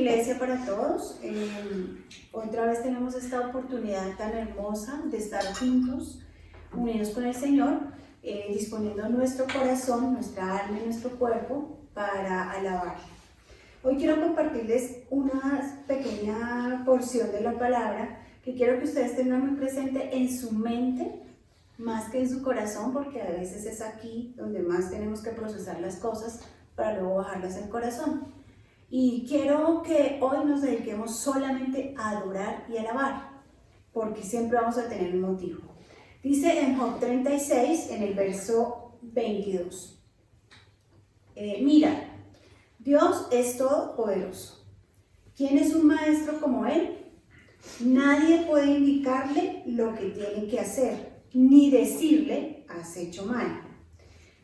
Iglesia para todos. Otra vez tenemos esta oportunidad tan hermosa de estar juntos, unidos con el Señor, disponiendo nuestro corazón, nuestra alma y nuestro cuerpo para alabarle. Hoy quiero compartirles una pequeña porción de la palabra que quiero que ustedes tengan muy presente en su mente, más que en su corazón, porque a veces es aquí donde más tenemos que procesar las cosas para luego bajarlas al corazón. Y quiero que hoy nos dediquemos solamente a adorar y alabar, porque siempre vamos a tener un motivo. Dice en Job 36, en el verso 22, mira, Dios es todopoderoso. ¿Quién es un maestro como Él? Nadie puede indicarle lo que tiene que hacer, ni decirle, has hecho mal.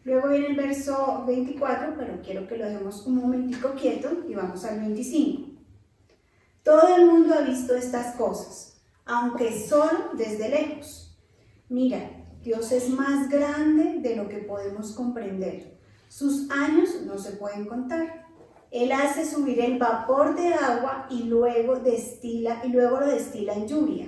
Luego viene el verso 24, pero quiero que lo dejemos un momentico quieto y vamos al 25. Todo el mundo ha visto estas cosas, aunque solo desde lejos. Mira, Dios es más grande de lo que podemos comprender. Sus años no se pueden contar. Él hace subir el vapor de agua y luego lo destila en lluvia.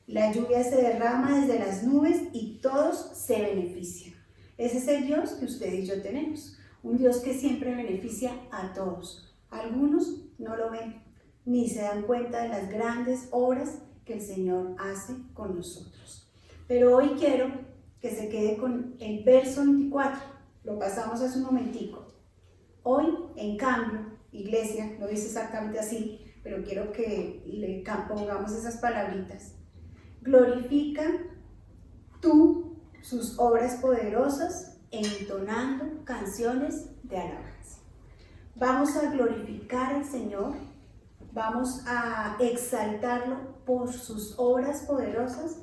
La lluvia se derrama desde las nubes y todos se benefician. Ese es el Dios que usted y yo tenemos, un Dios que siempre beneficia a todos. Algunos no lo ven, ni se dan cuenta de las grandes obras que el Señor hace con nosotros. Pero hoy quiero que se quede con el verso 24, lo pasamos hace un momentico. Hoy, en cambio, Iglesia, no dice exactamente así, pero quiero que le pongamos esas palabritas. Glorifica tú sus obras poderosas, entonando canciones de alabanza. Vamos a glorificar al Señor, vamos a exaltarlo por sus obras poderosas,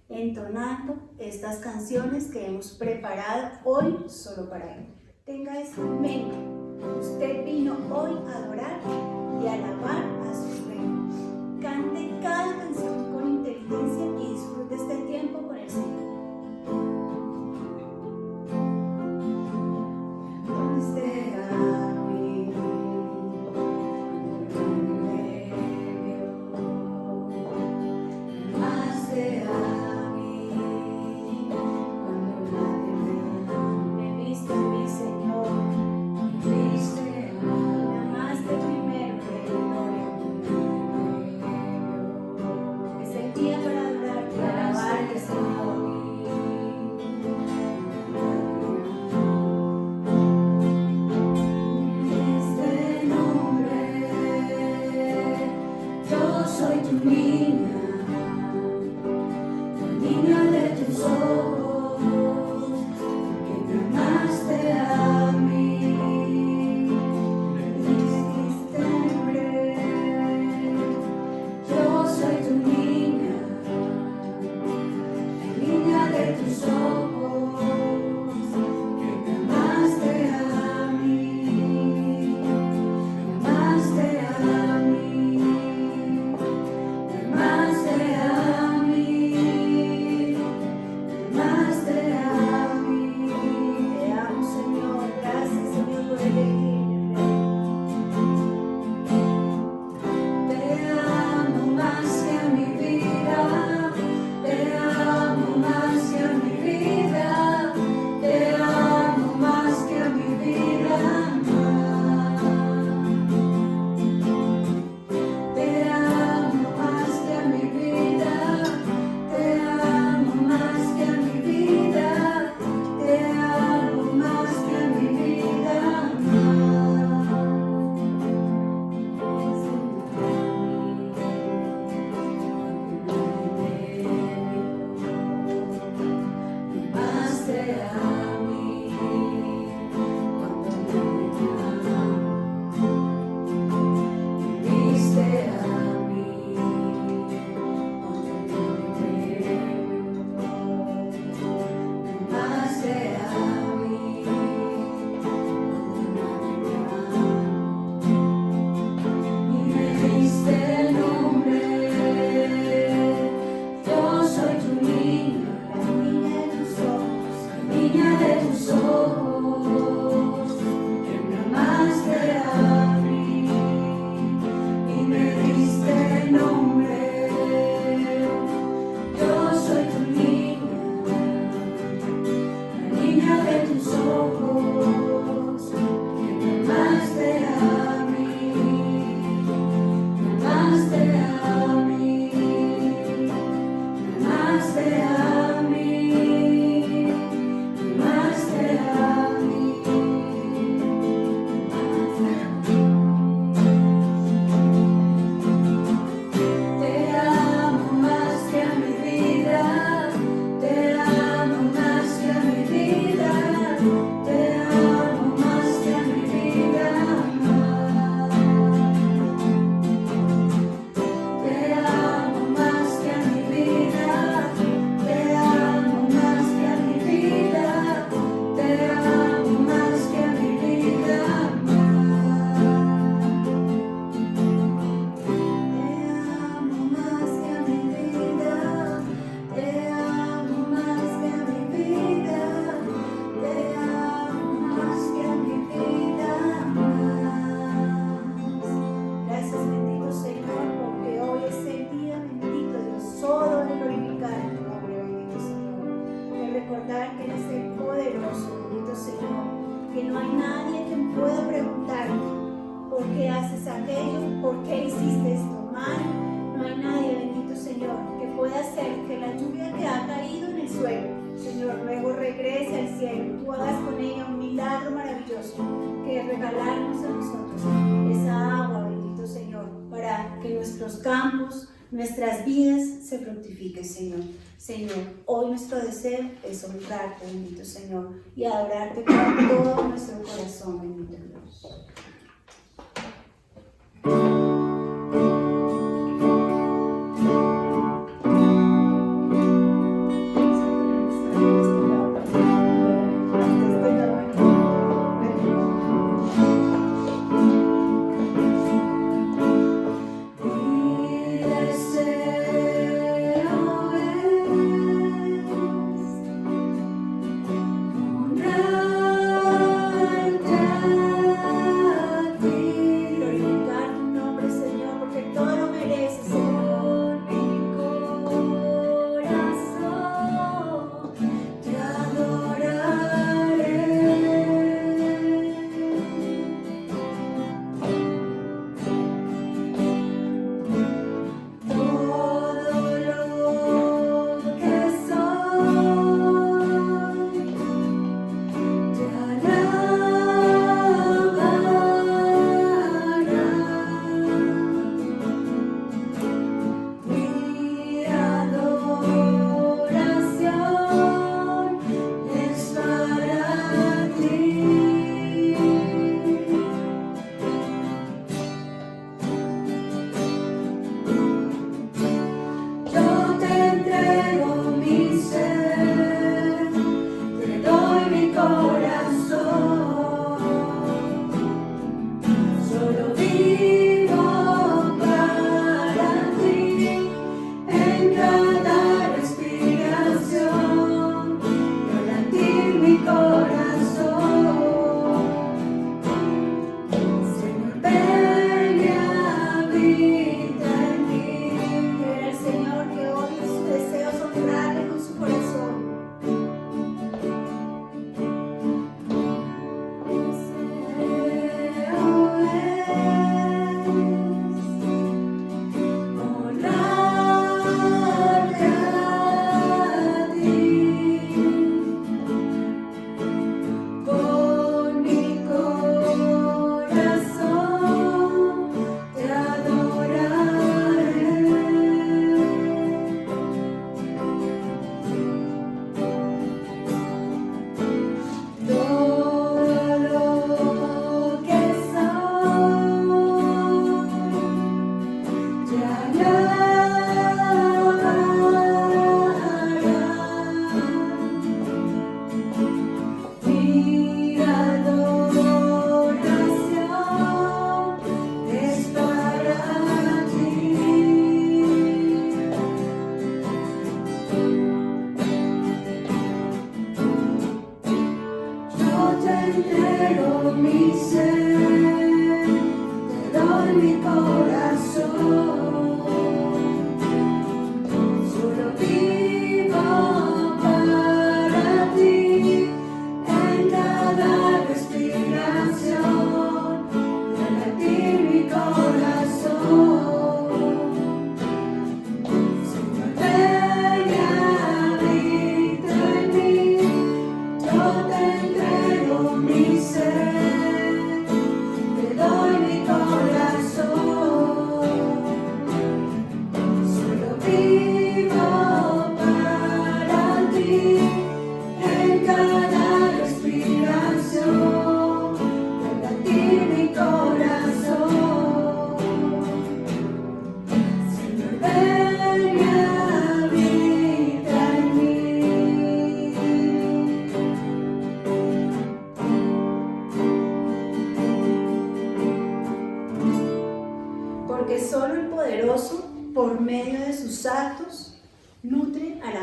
entonando estas canciones que hemos preparado hoy solo para Él. Tenga eso en mente. Usted vino hoy a adorar y a alabar a su Rey. Cante cada canción con inteligencia y disfrute este tiempo con el Señor. Te amo más que a mi vida. recordar que eres el poderoso, bendito Señor, que no hay nadie que pueda preguntarte por qué haces aquello, por qué hiciste esto mal. No hay nadie, bendito Señor, que pueda hacer que la lluvia que ha caído en el suelo, Señor, luego regrese al cielo. Tú hagas con ella un milagro maravilloso, que es regalarnos a nosotros esa agua, bendito Señor, para que nuestros campos, nuestras vidas se fructifiquen, Señor. Señor, hoy nuestro deseo es honrarte, bendito Señor, y adorarte con todo nuestro corazón, bendito Dios.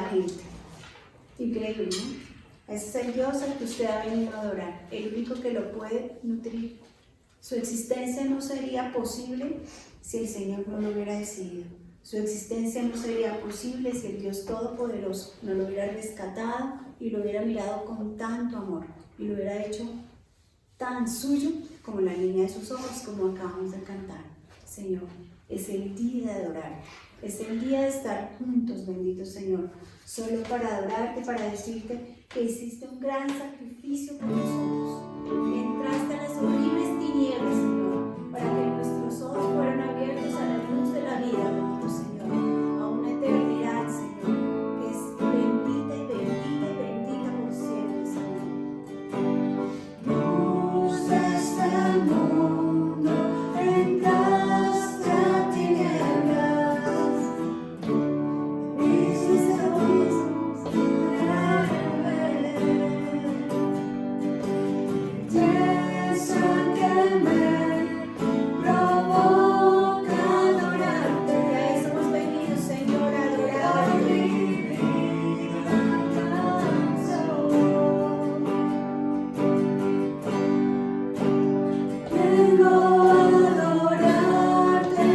compartirte. Increíble, ¿no? Ese es el Dios al que usted ha venido a adorar, el único que lo puede nutrir. Su existencia no sería posible si el Señor no lo hubiera decidido. Su existencia no sería posible si el Dios Todopoderoso no lo hubiera rescatado y lo hubiera mirado con tanto amor y lo hubiera hecho tan suyo como la niña de sus ojos, como acabamos de cantar. Señor, es el día de adorar, es el día de estar juntos, bendito Señor, solo para adorarte, para decirte que hiciste un gran sacrificio por nosotros, que entraste a las horribles tinieblas, Señor, para que nuestros ojos fueran abiertos a la luz de la vida, bendito Señor, a una eternidad, Señor, que es bendita y bendita y bendita por siempre, Señor. Luz de este mundo, entraste a tinieblas, hiciste abismos de ver. Esa que me provoca adorarte, a eso hemos venido, Señor, a adorarte. Vengo a adorarte,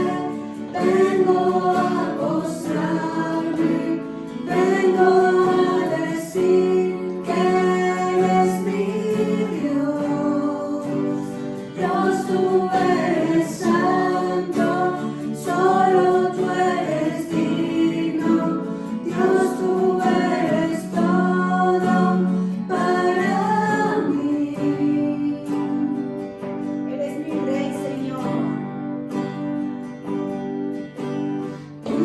vengo a postrarme, vengo a decir que eres mi Dios. Dios, tú eres santo, solo tú eres digno. Dios, tú eres todo para mí. Eres mi Rey, Señor. Tú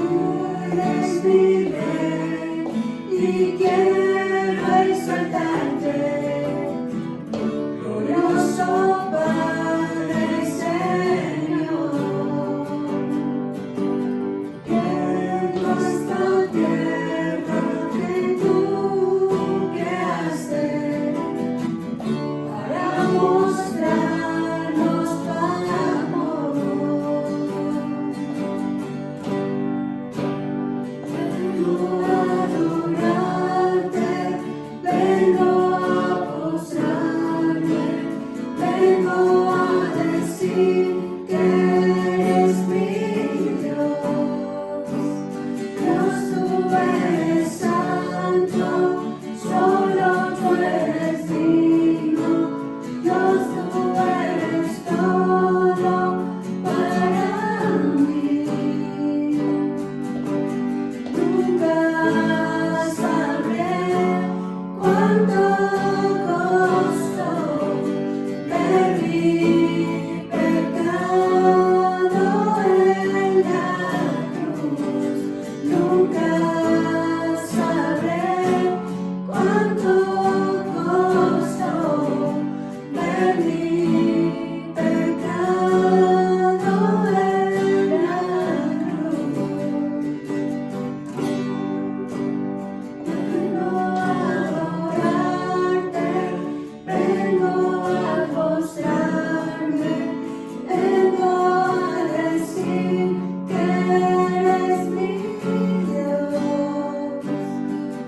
eres mi Rey y quiero exaltarte. Glorioso Padre, Señor, que nuestra tierra que tú creaste para mostrarnos tu amor. Vengo a adorarte, vengo a postrarme, vengo a decir que eres mi Dios. Dios, tú eres santo, solo tú eres digno. Dios, tú eres todo para mí. Nunca sabré cuánto costó ver mi pecado en la cruz. Nunca sabré cuánto costó ver mi pecado en la cruz. Vengo a adorarte, vengo a postrarme, vengo a decir que eres mi Dios.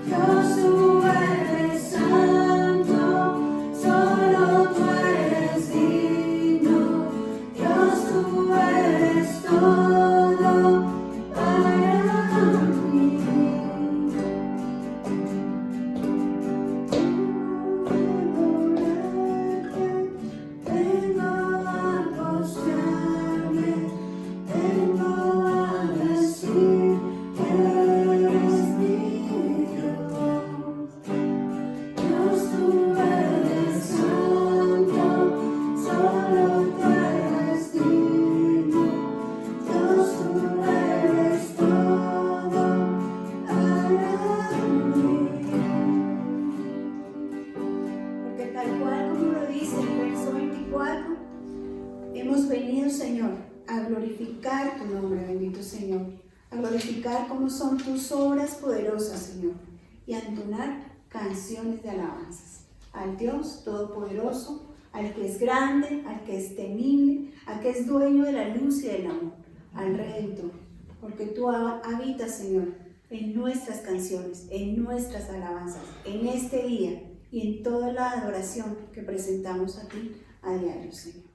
Dios, tú eres santo, solo tú eres digno. Dios, tú eres todo para mí. Vengo a postrarme, vengo a decir que eres mi Dios. Dios, tú eres santo, solo tú eres digno. Dios, tú eres todo para mí. Porque tal cual como lo dice el verso 24, hemos venido, Señor, a glorificar tu nombre, bendito Señor, a glorificar cómo son tus obras poderosas, Señor, y a entonar canciones de alabanzas al Dios Todopoderoso, al que es grande, al que es temible, al que es dueño de la luz y del amor, al Redentor, porque tú habitas, Señor, en nuestras canciones, en nuestras alabanzas, en este día y en toda la adoración que presentamos a ti a diario, Señor.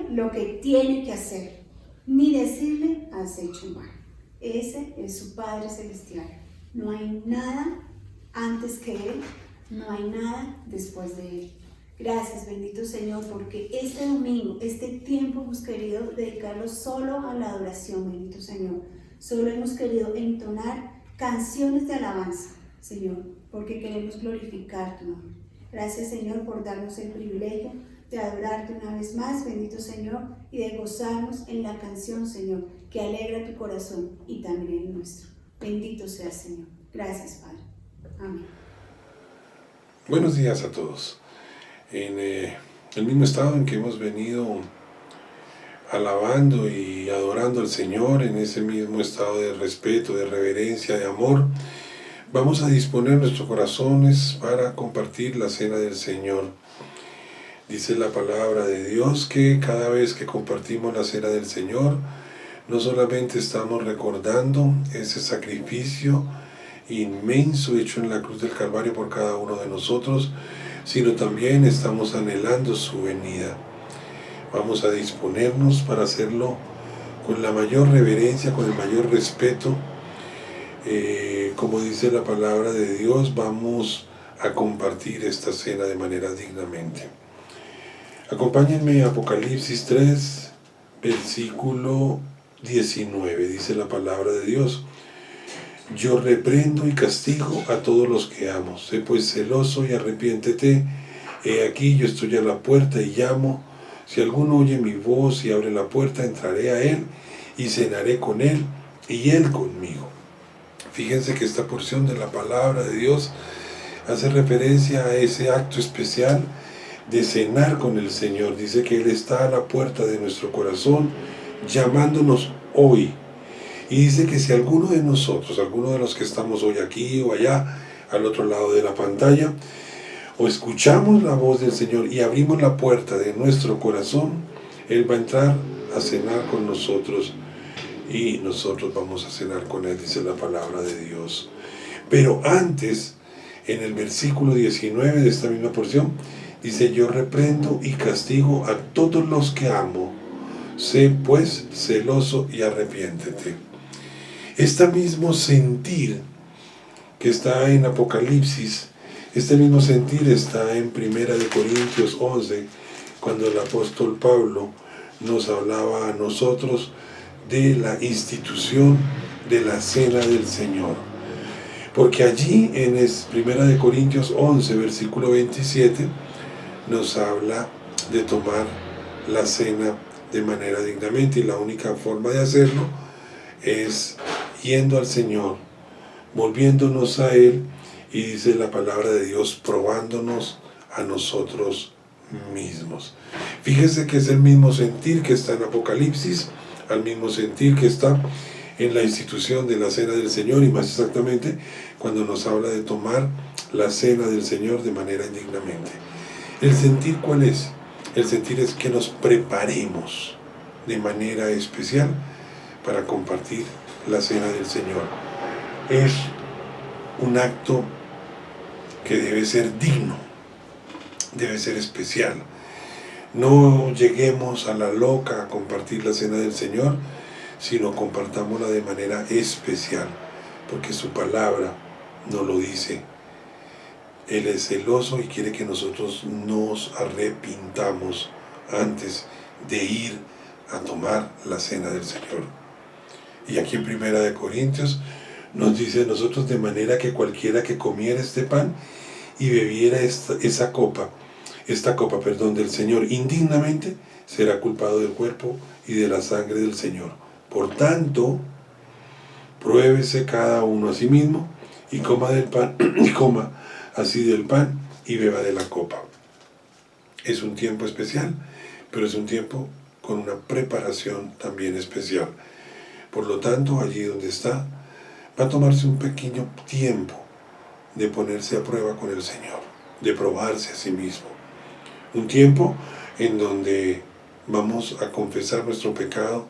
Lo que tiene que hacer, ni decirle has hecho mal. Ese es su Padre Celestial. No hay nada antes que Él, no hay nada después de Él. Gracias, bendito Señor, porque este domingo, este tiempo hemos querido dedicarlo solo a la adoración, bendito Señor. Solo hemos querido entonar canciones de alabanza, Señor, porque queremos glorificar tu nombre. Gracias, Señor, por darnos el privilegio de adorarte una vez más, bendito Señor, y de gozarnos en la canción, Señor, que alegra tu corazón y también el nuestro. Bendito sea, Señor. Gracias, Padre. Amén. Buenos días a todos. En el mismo estado en que hemos venido alabando y adorando al Señor en ese mismo estado de respeto, de reverencia, de amor, vamos a disponer nuestros corazones para compartir la cena del Señor. Dice la palabra de Dios que cada vez que compartimos la cena del Señor, no solamente estamos recordando ese sacrificio inmenso hecho en la cruz del Calvario por cada uno de nosotros, sino también estamos anhelando su venida. Vamos a disponernos para hacerlo con la mayor reverencia, con el mayor respeto. Como dice la palabra de Dios, vamos a compartir esta cena de manera dignamente. Acompáñenme a Apocalipsis 3, versículo 19, dice la palabra de Dios: yo reprendo y castigo a todos los que amo. Sé pues celoso y arrepiéntete. He aquí, yo estoy a la puerta y llamo. Si alguno oye mi voz y abre la puerta, entraré a él y cenaré con él y él conmigo. Fíjense que esta porción de la palabra de Dios hace referencia a ese acto especial de cenar con el Señor. Dice que Él está a la puerta de nuestro corazón llamándonos hoy. Y dice que si alguno de nosotros, alguno de los que estamos hoy aquí o allá, al otro lado de la pantalla, o escuchamos la voz del Señor y abrimos la puerta de nuestro corazón, Él va a entrar a cenar con nosotros y nosotros vamos a cenar con Él, dice la palabra de Dios. Pero antes, en el versículo 19 de esta misma porción, dice: yo reprendo y castigo a todos los que amo. Sé pues celoso y arrepiéntete. Este mismo sentir que está en Apocalipsis, este mismo sentir está en 1 Corintios 11, cuando el apóstol Pablo nos hablaba a nosotros de la institución de la cena del Señor. Porque allí en 1 Corintios 11, versículo 27, nos habla de tomar la cena de manera dignamente, y la única forma de hacerlo es yendo al Señor, volviéndonos a Él, y dice la palabra de Dios, probándonos a nosotros mismos. Fíjese que es el mismo sentir que está en Apocalipsis, al mismo sentir que está en la institución de la cena del Señor, y más exactamente cuando nos habla de tomar la cena del Señor de manera indignamente. ¿El sentir cuál es? El sentir es que nos preparemos de manera especial para compartir la cena del Señor. Es un acto que debe ser digno, debe ser especial. No lleguemos a la loca a compartir la cena del Señor, sino compartámosla de manera especial, porque su palabra nos lo dice. Él es celoso y quiere que nosotros nos arrepintamos antes de ir a tomar la cena del Señor. Y aquí en 1 Corintios nos dice: nosotros, de manera que cualquiera que comiera este pan y bebiera esta copa del Señor indignamente, será culpado del cuerpo y de la sangre del Señor. Por tanto, pruébese cada uno a sí mismo y coma del pan y coma así del pan y beba de la copa. Es un tiempo especial, pero es un tiempo con una preparación también especial. Por lo tanto, allí donde está, va a tomarse un pequeño tiempo de ponerse a prueba con el Señor, de probarse a sí mismo. Un tiempo en donde vamos a confesar nuestro pecado,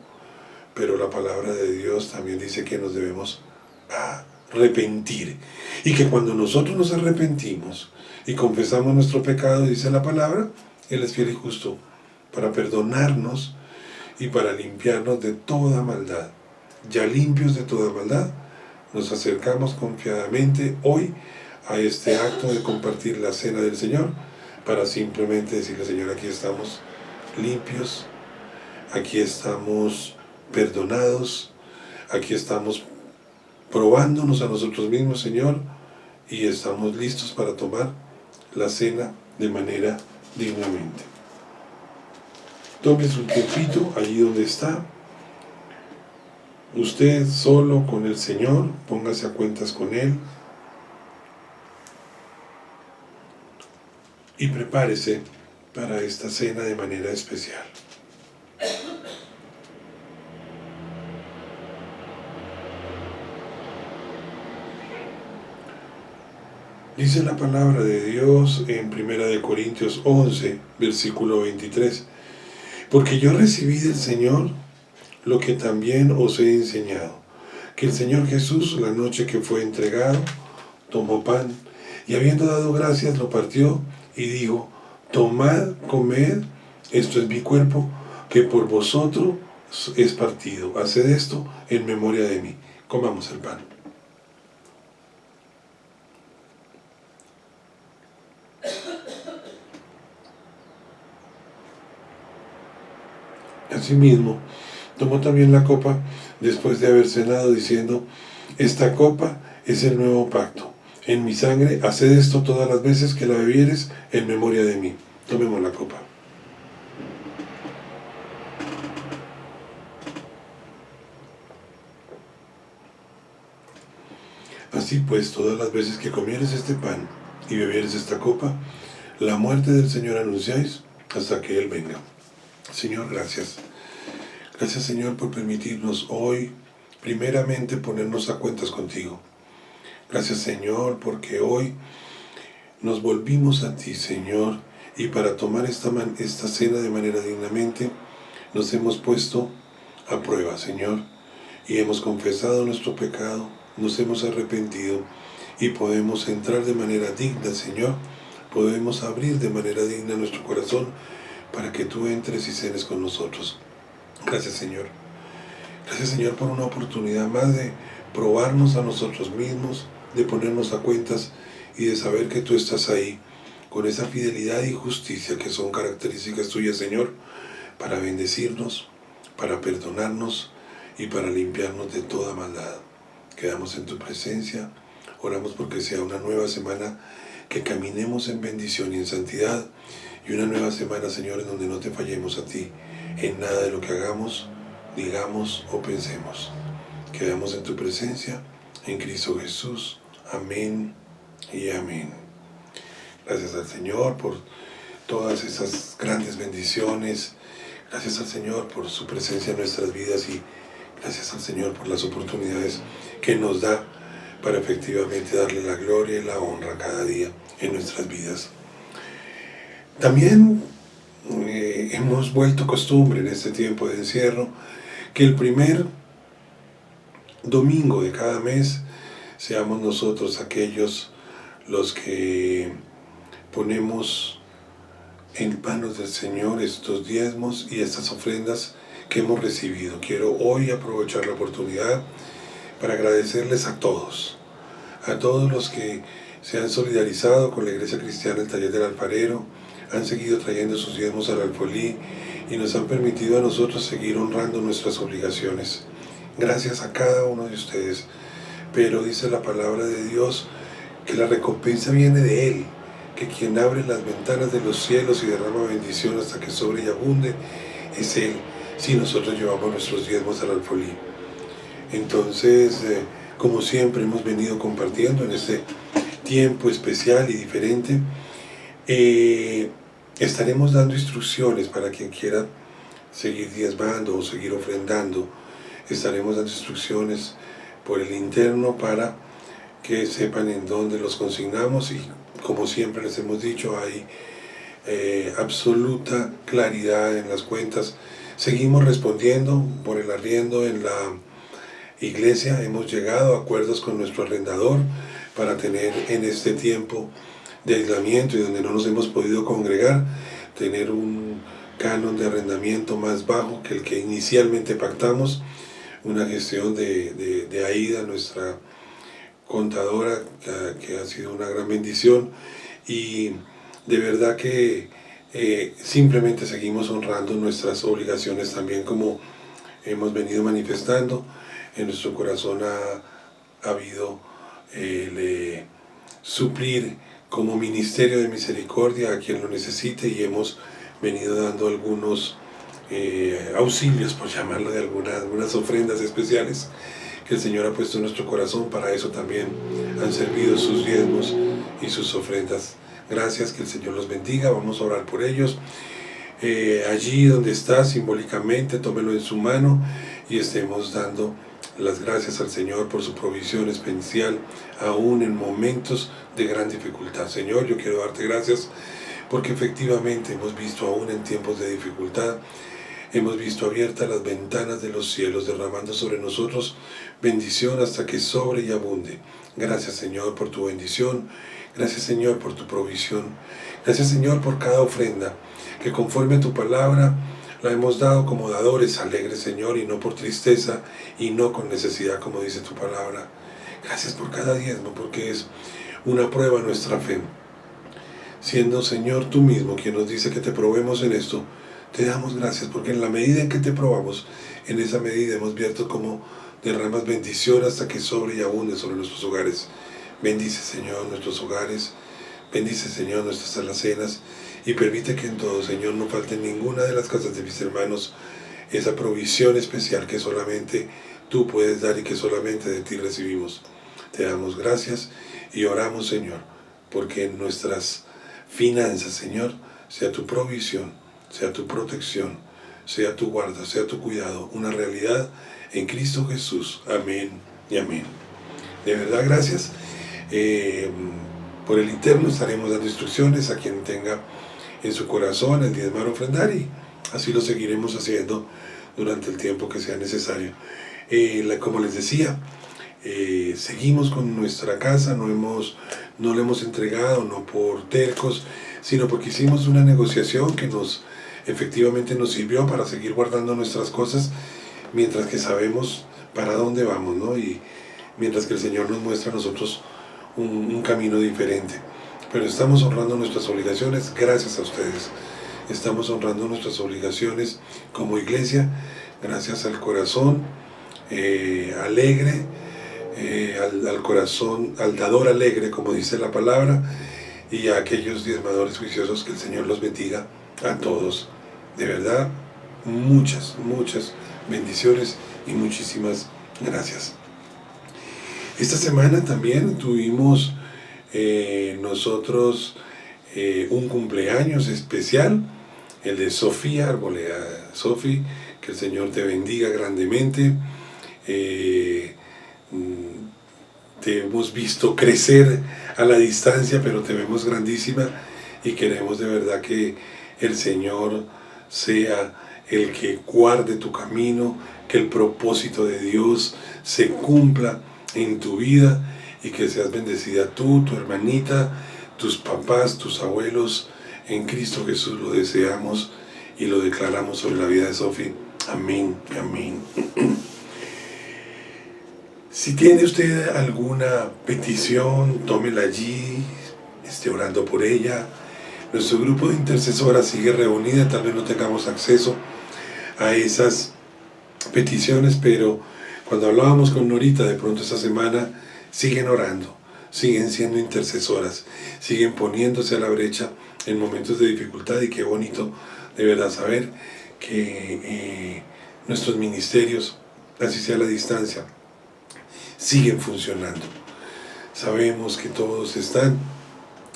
pero la palabra de Dios también dice que nos debemos arrepentir. Y que cuando nosotros nos arrepentimos y confesamos nuestro pecado, dice la palabra, Él es fiel y justo para perdonarnos y para limpiarnos de toda maldad. Ya limpios de toda maldad, nos acercamos confiadamente hoy a este acto de compartir la cena del Señor, para simplemente decirle: Señor, aquí estamos limpios, aquí estamos perdonados, aquí estamos probándonos a nosotros mismos, Señor, y estamos listos para tomar la cena de manera dignamente. Tómese un tiempito allí donde está, usted solo con el Señor, póngase a cuentas con Él y prepárese para esta cena de manera especial. Dice la palabra de Dios en 1 Corintios 11, versículo 23. Porque yo recibí del Señor lo que también os he enseñado, que el Señor Jesús, la noche que fue entregado, tomó pan, y habiendo dado gracias, lo partió, y dijo: tomad, comed, esto es mi cuerpo, que por vosotros es partido. Haced esto en memoria de mí. Comamos el pan. Asimismo, tomó también la copa después de haber cenado, diciendo: esta copa es el nuevo pacto en mi sangre, haced esto todas las veces que la bebieres en memoria de mí. Tomemos la copa. Así pues, todas las veces que comieres este pan y bebieres esta copa, la muerte del Señor anunciáis hasta que Él venga. Señor, gracias. Gracias, Señor, por permitirnos hoy, primeramente, ponernos a cuentas contigo. Gracias, Señor, porque hoy nos volvimos a ti, Señor, y para tomar esta cena de manera dignamente, nos hemos puesto a prueba, Señor, y hemos confesado nuestro pecado, nos hemos arrepentido y podemos entrar de manera digna, Señor. Podemos abrir de manera digna nuestro corazón para que tú entres y cenes con nosotros. Gracias, Señor. Gracias, Señor, por una oportunidad más de probarnos a nosotros mismos, de ponernos a cuentas y de saber que tú estás ahí con esa fidelidad y justicia que son características tuyas, Señor, para bendecirnos, para perdonarnos y para limpiarnos de toda maldad. Quedamos en tu presencia, oramos porque sea una nueva semana, que caminemos en bendición y en santidad, y una nueva semana, Señor, en donde no te fallemos a ti en nada de lo que hagamos, digamos o pensemos. Quedamos en tu presencia, en Cristo Jesús. Amén y amén. Gracias al Señor por todas esas grandes bendiciones. Gracias al Señor por su presencia en nuestras vidas, y gracias al Señor por las oportunidades que nos da para efectivamente darle la gloria y la honra cada día en nuestras vidas. También hemos vuelto costumbre en este tiempo de encierro que el primer domingo de cada mes seamos nosotros aquellos los que ponemos en manos del Señor estos diezmos y estas ofrendas que hemos recibido. Quiero hoy aprovechar la oportunidad para agradecerles a todos los que se han solidarizado con la Iglesia Cristiana El Taller del Alfarero, han seguido trayendo sus diezmos al alfolí y nos han permitido a nosotros seguir honrando nuestras obligaciones. Gracias a cada uno de ustedes. Pero dice la palabra de Dios que la recompensa viene de Él, que quien abre las ventanas de los cielos y derrama bendición hasta que sobre y abunde es Él, si nosotros llevamos nuestros diezmos al alfolí. Entonces, como siempre hemos venido compartiendo en este tiempo especial y diferente, estaremos dando instrucciones para quien quiera seguir diezmando o seguir ofrendando. Estaremos dando instrucciones por el interno para que sepan en dónde los consignamos, y como siempre les hemos dicho, hay absoluta claridad en las cuentas. Seguimos respondiendo por el arriendo en la iglesia. Hemos llegado a acuerdos con nuestro arrendador para tener en este tiempo de aislamiento y donde no nos hemos podido congregar, tener un canon de arrendamiento más bajo que el que inicialmente pactamos. Una gestión de Aida, nuestra contadora, que ha sido una gran bendición, y de verdad que simplemente seguimos honrando nuestras obligaciones también, como hemos venido manifestando. En nuestro corazón ha habido suplir como ministerio de misericordia a quien lo necesite, y hemos venido dando algunos auxilios, por llamarlo de algunas ofrendas especiales que el Señor ha puesto en nuestro corazón. Para eso también han servido sus diezmos y sus ofrendas. Gracias, que el Señor los bendiga. Vamos a orar por ellos. Allí donde está, simbólicamente, tómelo en su mano y estemos dando las gracias al Señor por su provisión especial, aún en momentos de gran dificultad. Señor, yo quiero darte gracias porque efectivamente hemos visto aún en tiempos de dificultad, hemos visto abiertas las ventanas de los cielos, derramando sobre nosotros bendición hasta que sobre y abunde. Gracias, Señor, por tu bendición. Gracias, Señor, por tu provisión. Gracias, Señor, por cada ofrenda que conforme a tu palabra la hemos dado como dadores alegres, Señor, y no por tristeza y no con necesidad, como dice tu palabra. Gracias por cada diezmo, porque es una prueba de nuestra fe. Siendo, Señor, tú mismo quien nos dice que te probemos en esto, te damos gracias, porque en la medida en que te probamos, en esa medida hemos visto como derramas bendición hasta que sobre y abunde sobre nuestros hogares. Bendice, Señor, nuestros hogares, bendice, Señor, nuestras alacenas, y permite que en todo, Señor, no falte en ninguna de las casas de mis hermanos esa provisión especial que solamente tú puedes dar y que solamente de ti recibimos. Te damos gracias y oramos, Señor, porque en nuestras finanzas, Señor, sea tu provisión, sea tu protección, sea tu guarda, sea tu cuidado, una realidad en Cristo Jesús. Amén y amén. De verdad, gracias. Por el interno estaremos dando instrucciones a quien tenga en su corazón el diezmar o ofrendar, y así lo seguiremos haciendo durante el tiempo que sea necesario. Como les decía, seguimos con nuestra casa, no le hemos entregado, no por tercos, sino porque hicimos una negociación que efectivamente nos sirvió para seguir guardando nuestras cosas, mientras que sabemos para dónde vamos, ¿no? Y mientras que el Señor nos muestra a nosotros un camino diferente. Pero estamos honrando nuestras obligaciones gracias a ustedes. Estamos honrando nuestras obligaciones como iglesia gracias al corazón alegre, al corazón, al dador alegre, como dice la palabra, y a aquellos diezmadores juiciosos. Que el Señor los bendiga a todos. De verdad, muchas bendiciones y muchísimas gracias. Esta semana también tuvimos nosotros un cumpleaños especial, el de Sofía Arboleda. Sofi, que el Señor te bendiga grandemente. Te hemos visto crecer a la distancia, pero te vemos grandísima, y queremos de verdad que el Señor sea el que guarde tu camino, que el propósito de Dios se cumpla en tu vida, y que seas bendecida tú, tu hermanita, tus papás, tus abuelos. En Cristo Jesús lo deseamos y lo declaramos sobre la vida de Sofi. Amén, amén. Si tiene usted alguna petición, tómela allí, esté orando por ella. Nuestro grupo de intercesoras sigue reunida, tal vez no tengamos acceso a esas peticiones, pero cuando hablábamos con Norita de pronto esta semana, siguen orando, siguen siendo intercesoras, siguen poniéndose a la brecha en momentos de dificultad. Y qué bonito de verdad saber que nuestros ministerios, así sea a la distancia, siguen funcionando. Sabemos que todos están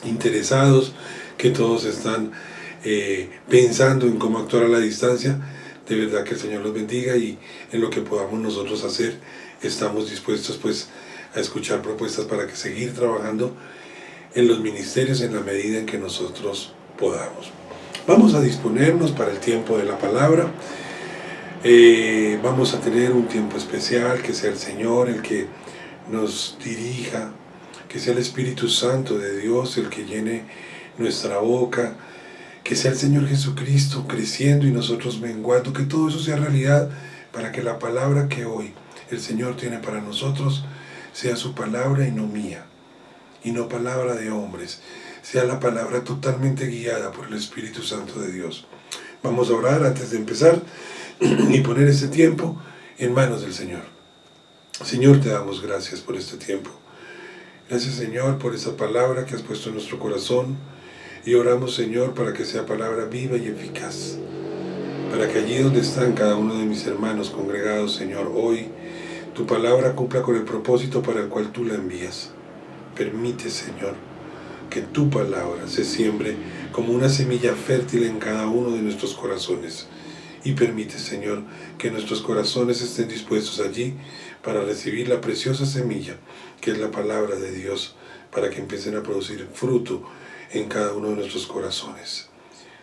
interesados, que todos están pensando en cómo actuar a la distancia. De verdad que el Señor los bendiga, y en lo que podamos nosotros hacer, estamos dispuestos pues a escuchar propuestas para que seguir trabajando en los ministerios en la medida en que nosotros podamos. Vamos a disponernos para el tiempo de la palabra. Vamos a tener un tiempo especial, que sea el Señor el que nos dirija, que sea el Espíritu Santo de Dios el que llene nuestra boca, que sea el Señor Jesucristo creciendo y nosotros menguando, que todo eso sea realidad, para que la palabra que hoy el Señor tiene para nosotros sea su palabra y no mía, y no palabra de hombres, sea la palabra totalmente guiada por el Espíritu Santo de Dios. Vamos a orar antes de empezar y poner este tiempo en manos del Señor. Señor, te damos gracias por este tiempo. Gracias, Señor, por esa palabra que has puesto en nuestro corazón, y oramos, Señor, para que sea palabra viva y eficaz, para que allí donde están cada uno de mis hermanos congregados, Señor, hoy tu palabra cumpla con el propósito para el cual tú la envías. Permite, Señor, que tu palabra se siembre como una semilla fértil en cada uno de nuestros corazones, y permite, Señor, que nuestros corazones estén dispuestos allí para recibir la preciosa semilla que es la palabra de Dios, para que empiecen a producir fruto en cada uno de nuestros corazones.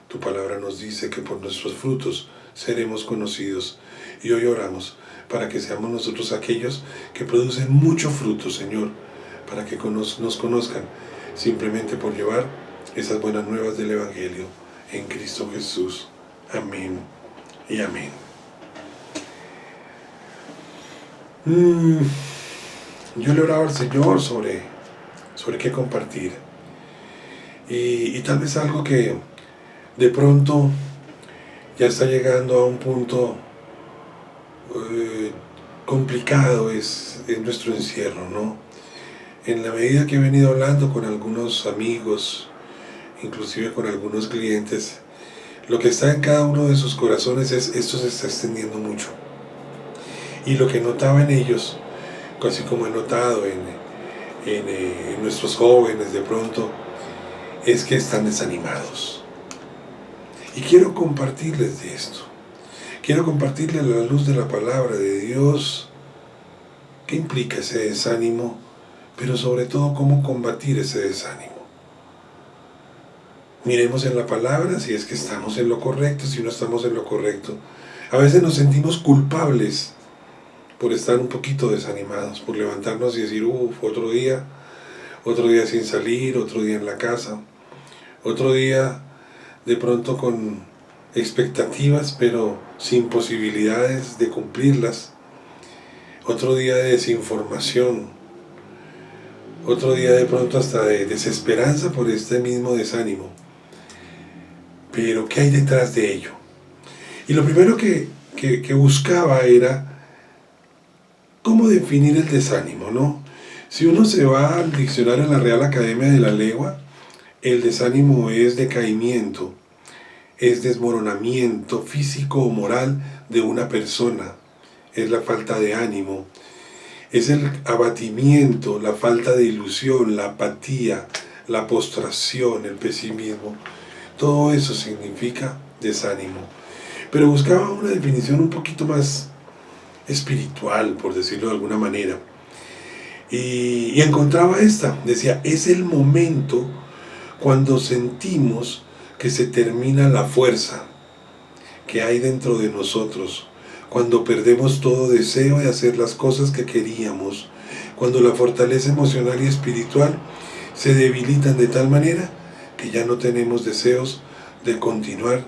Tu palabra nos dice que por nuestros frutos seremos conocidos, y hoy oramos para que seamos nosotros aquellos que producen mucho fruto, Señor, para que nos conozcan simplemente por llevar esas buenas nuevas del Evangelio en Cristo Jesús. Amén y amén. Yo le oraba al Señor sobre qué compartir, y tal vez algo que de pronto ya está llegando a un punto complicado es nuestro encierro, ¿no? En la medida que he venido hablando con algunos amigos, inclusive con algunos clientes, lo que está en cada uno de sus corazones es: esto se está extendiendo mucho. Y lo que notaba en ellos, así como he notado en nuestros jóvenes de pronto, es que están desanimados. Y quiero compartirles de esto. Quiero compartirles a la luz de la palabra de Dios qué implica ese desánimo, pero sobre todo cómo combatir ese desánimo. Miremos en la palabra si es que estamos en lo correcto, si no estamos en lo correcto. A veces nos sentimos culpables por estar un poquito desanimados, por levantarnos y decir: otro día sin salir, otro día en la casa, otro día de pronto con expectativas pero sin posibilidades de cumplirlas, otro día de desinformación, otro día de pronto hasta de desesperanza por este mismo desánimo. Pero ¿qué hay detrás de ello? Y lo primero que buscaba era cómo definir el desánimo, ¿no? Si uno se va al diccionario de la Real Academia de la Lengua, el desánimo es decaimiento, es desmoronamiento físico o moral de una persona, es la falta de ánimo, es el abatimiento, la falta de ilusión, la apatía, la postración, el pesimismo. Todo eso significa desánimo. Pero buscaba una definición un poquito más espiritual, por decirlo de alguna manera. Y encontraba esta, decía: es el momento cuando sentimos que se termina la fuerza que hay dentro de nosotros, cuando perdemos todo deseo de hacer las cosas que queríamos, cuando la fortaleza emocional y espiritual se debilitan de tal manera que ya no tenemos deseos de continuar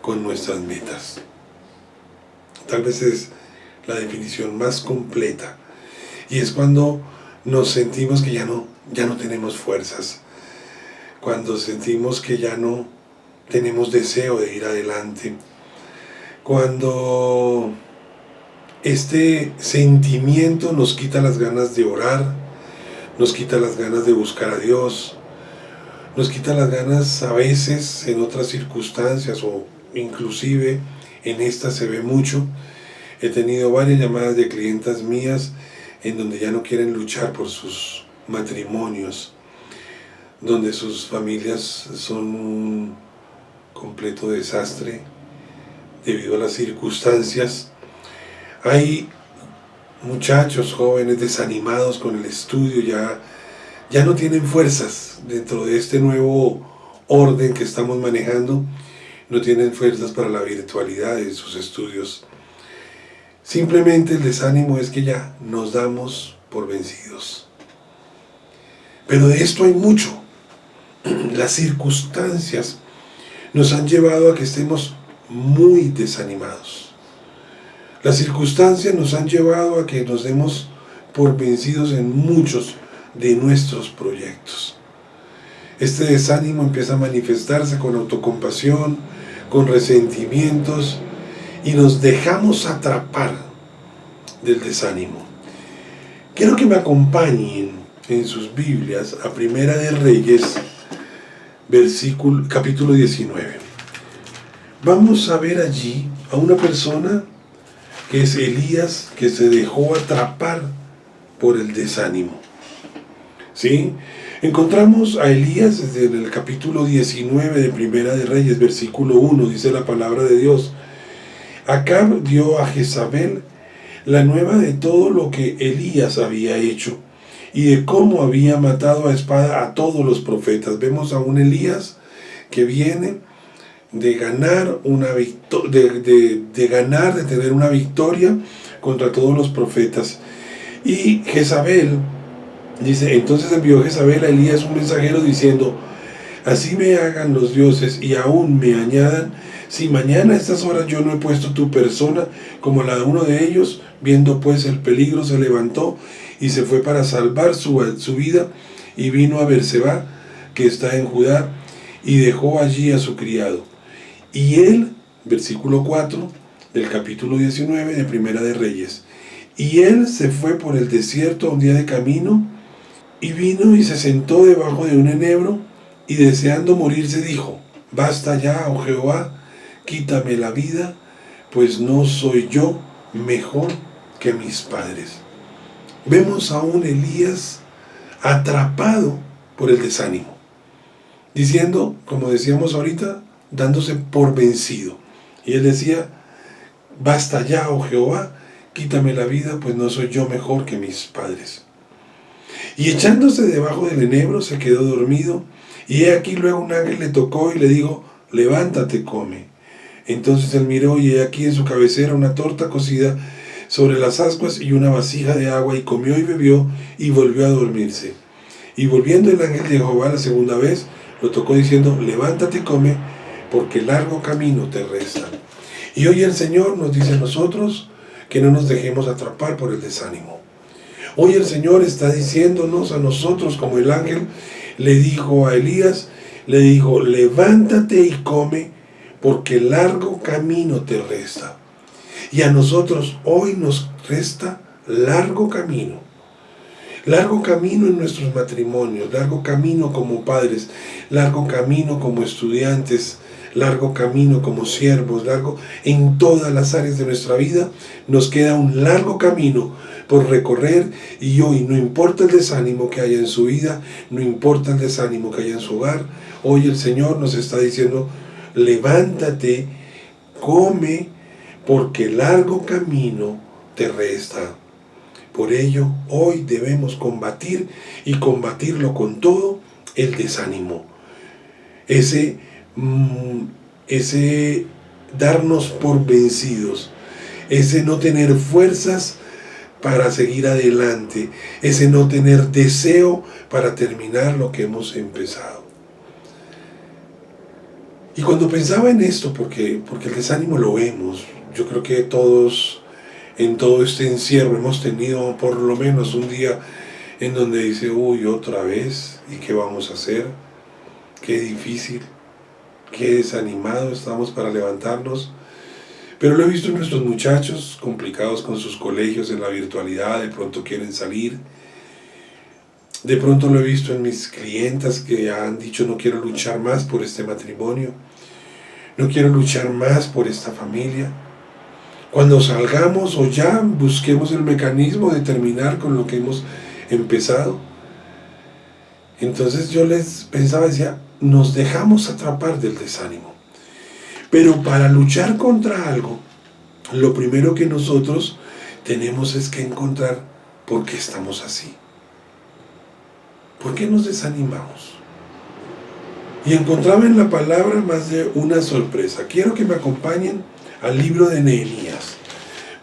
con nuestras metas. Tal vez es la definición más completa, y es cuando nos sentimos que ya no tenemos fuerzas, cuando sentimos que ya no tenemos deseo de ir adelante, cuando este sentimiento nos quita las ganas de orar, nos quita las ganas de buscar a Dios, nos quita las ganas a veces en otras circunstancias, o inclusive en esta se ve mucho. He tenido varias llamadas de clientas mías en donde ya no quieren luchar por sus matrimonios, donde sus familias son un completo desastre debido a las circunstancias. Hay muchachos jóvenes desanimados con el estudio, ya no tienen fuerzas dentro de este nuevo orden que estamos manejando, no tienen fuerzas para la virtualidad de sus estudios. Simplemente el desánimo es que ya nos damos por vencidos. Pero de esto hay mucho. Las circunstancias nos han llevado a que estemos muy desanimados. Las circunstancias nos han llevado a que nos demos por vencidos en muchos de nuestros proyectos. Este desánimo empieza a manifestarse con autocompasión, con resentimientos, y nos dejamos atrapar del desánimo. Quiero que me acompañen en sus Biblias a Primera de Reyes, capítulo 19. Vamos a ver allí a una persona que es Elías, que se dejó atrapar por el desánimo. ¿Sí? Encontramos a Elías desde el capítulo 19 de Primera de Reyes, versículo 1, dice la palabra de Dios: Acab dio a Jezabel la nueva de todo lo que Elías había hecho y de cómo había matado a espada a todos los profetas. Vemos a un Elías que viene de ganar de tener una victoria contra todos los profetas. Y Jezabel dice, entonces envió Jezabel a Elías un mensajero diciendo, así me hagan los dioses y aún me añadan, si mañana a estas horas yo no he puesto tu persona como la de uno de ellos. Viendo pues el peligro, se levantó y se fue para salvar su vida, y vino a Berseba, que está en Judá, y dejó allí a su criado. Y él, versículo 4 del capítulo 19 de Primera de Reyes, y él se fue por el desierto un día de camino, y vino y se sentó debajo de un enebro, y deseando morirse dijo, basta ya, oh Jehová, quítame la vida, pues no soy yo mejor que mis padres. Vemos a un Elías atrapado por el desánimo, diciendo, como decíamos ahorita, dándose por vencido. Y él decía, basta ya, oh Jehová, quítame la vida, pues no soy yo mejor que mis padres. Y echándose debajo del enebro se quedó dormido, y he aquí luego un ángel le tocó y le dijo, levántate, come. Entonces él miró, y he aquí en su cabecera una torta cocida sobre las ascuas y una vasija de agua, y comió y bebió, y volvió a dormirse. Y volviendo el ángel de Jehová la segunda vez, lo tocó diciendo, levántate y come, porque largo camino te resta. Y hoy el Señor nos dice a nosotros que no nos dejemos atrapar por el desánimo. Hoy el Señor está diciéndonos a nosotros, como el ángel le dijo a Elías, le dijo, levántate y come, porque largo camino te resta. Y a nosotros hoy nos resta largo camino. Largo camino en nuestros matrimonios, largo camino como padres, largo camino como estudiantes, largo camino como siervos, largo en todas las áreas de nuestra vida. Nos queda un largo camino por recorrer, y hoy no importa el desánimo que haya en su vida, no importa el desánimo que haya en su hogar, hoy el Señor nos está diciendo, levántate, come, porque largo camino te resta. Por ello, hoy debemos combatir, y combatirlo con todo, el desánimo. Ese darnos por vencidos, ese no tener fuerzas para seguir adelante, ese no tener deseo para terminar lo que hemos empezado. Y cuando pensaba en esto, porque el desánimo lo vemos, yo creo que todos en todo este encierro hemos tenido por lo menos un día en donde dice, uy, otra vez, ¿y qué vamos a hacer? Qué difícil, qué desanimado estamos para levantarnos. Pero lo he visto en nuestros muchachos complicados con sus colegios, en la virtualidad, de pronto quieren salir. De pronto lo he visto en mis clientas que han dicho, no quiero luchar más por este matrimonio, no quiero luchar más por esta familia. Cuando salgamos o ya busquemos el mecanismo de terminar con lo que hemos empezado. Entonces yo les pensaba, decía, nos dejamos atrapar del desánimo. Pero para luchar contra algo, lo primero que nosotros tenemos es que encontrar por qué estamos así. ¿Por qué nos desanimamos? Y encontraba en la palabra más de una sorpresa. Quiero que me acompañen al libro de Nehemías.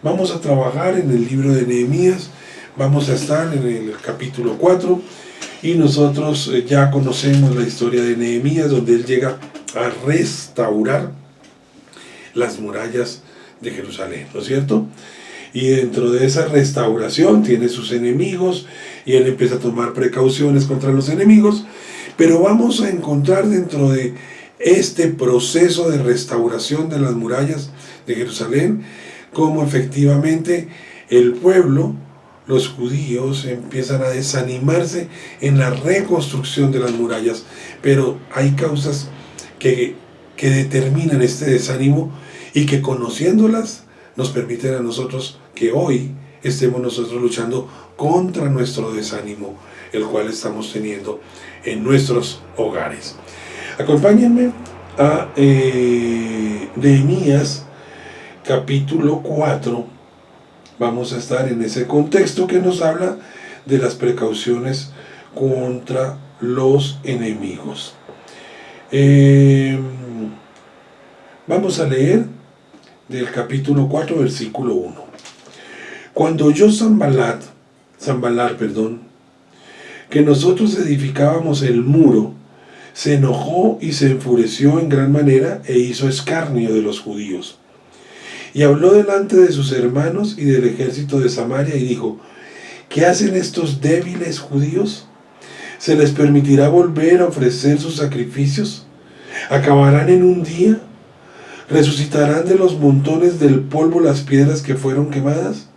Vamos a trabajar en el libro de Nehemías, vamos a estar en el capítulo 4, y nosotros ya conocemos la historia de Nehemías, donde él llega a restaurar las murallas de Jerusalén, ¿no es cierto? Y dentro de esa restauración tiene sus enemigos, y él empieza a tomar precauciones contra los enemigos, pero vamos a encontrar dentro de este proceso de restauración de las murallas de Jerusalén, cómo efectivamente el pueblo, los judíos, empiezan a desanimarse en la reconstrucción de las murallas, pero hay causas que determinan este desánimo, y que conociéndolas nos permiten a nosotros que hoy estemos nosotros luchando contra nuestro desánimo, el cual estamos teniendo en nuestros hogares. Acompáñenme a Nehemías capítulo 4, vamos a estar en ese contexto que nos habla de las precauciones contra los enemigos. Vamos a leer del capítulo 4, versículo 1. Cuando oyó Sanbalat, que nosotros edificábamos el muro, se enojó y se enfureció en gran manera e hizo escarnio de los judíos. Y habló delante de sus hermanos y del ejército de Samaria y dijo: ¿qué hacen estos débiles judíos? ¿Se les permitirá volver a ofrecer sus sacrificios? ¿Acabarán en un día? ¿Resucitarán de los montones del polvo las piedras que fueron quemadas?